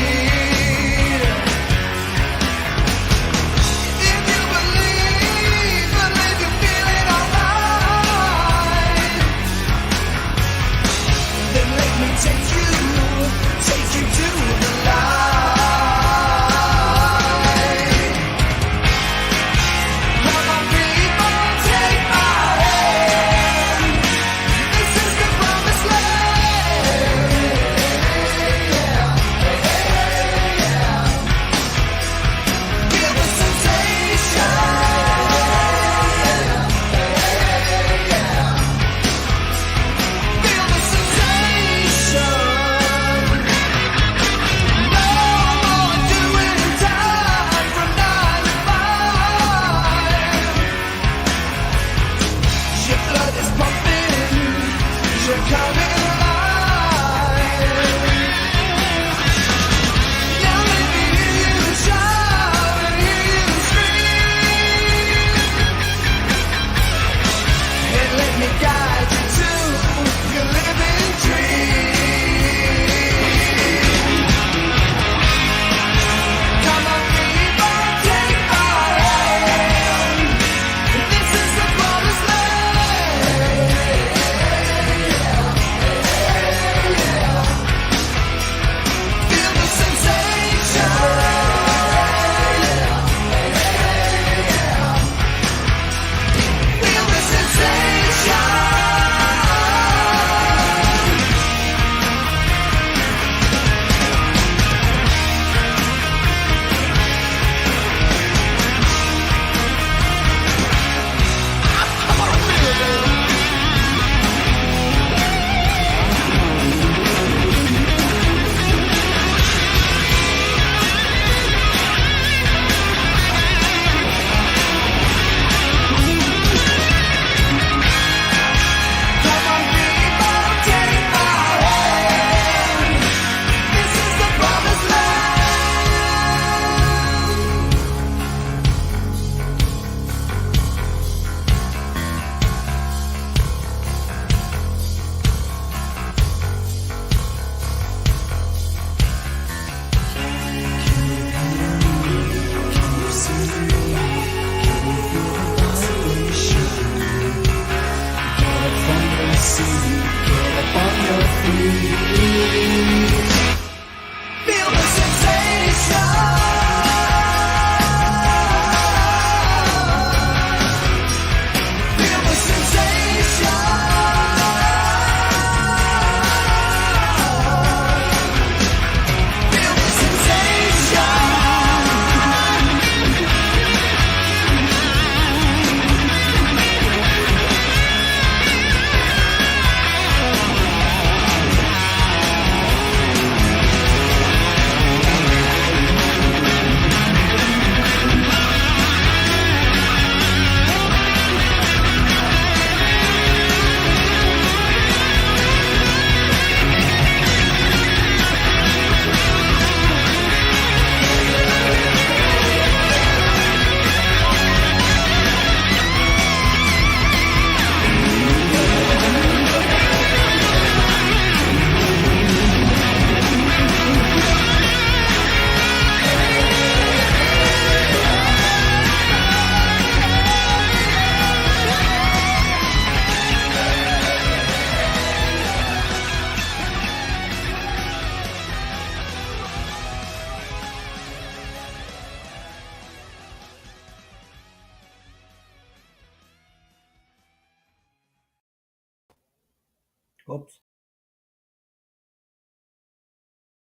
Oops.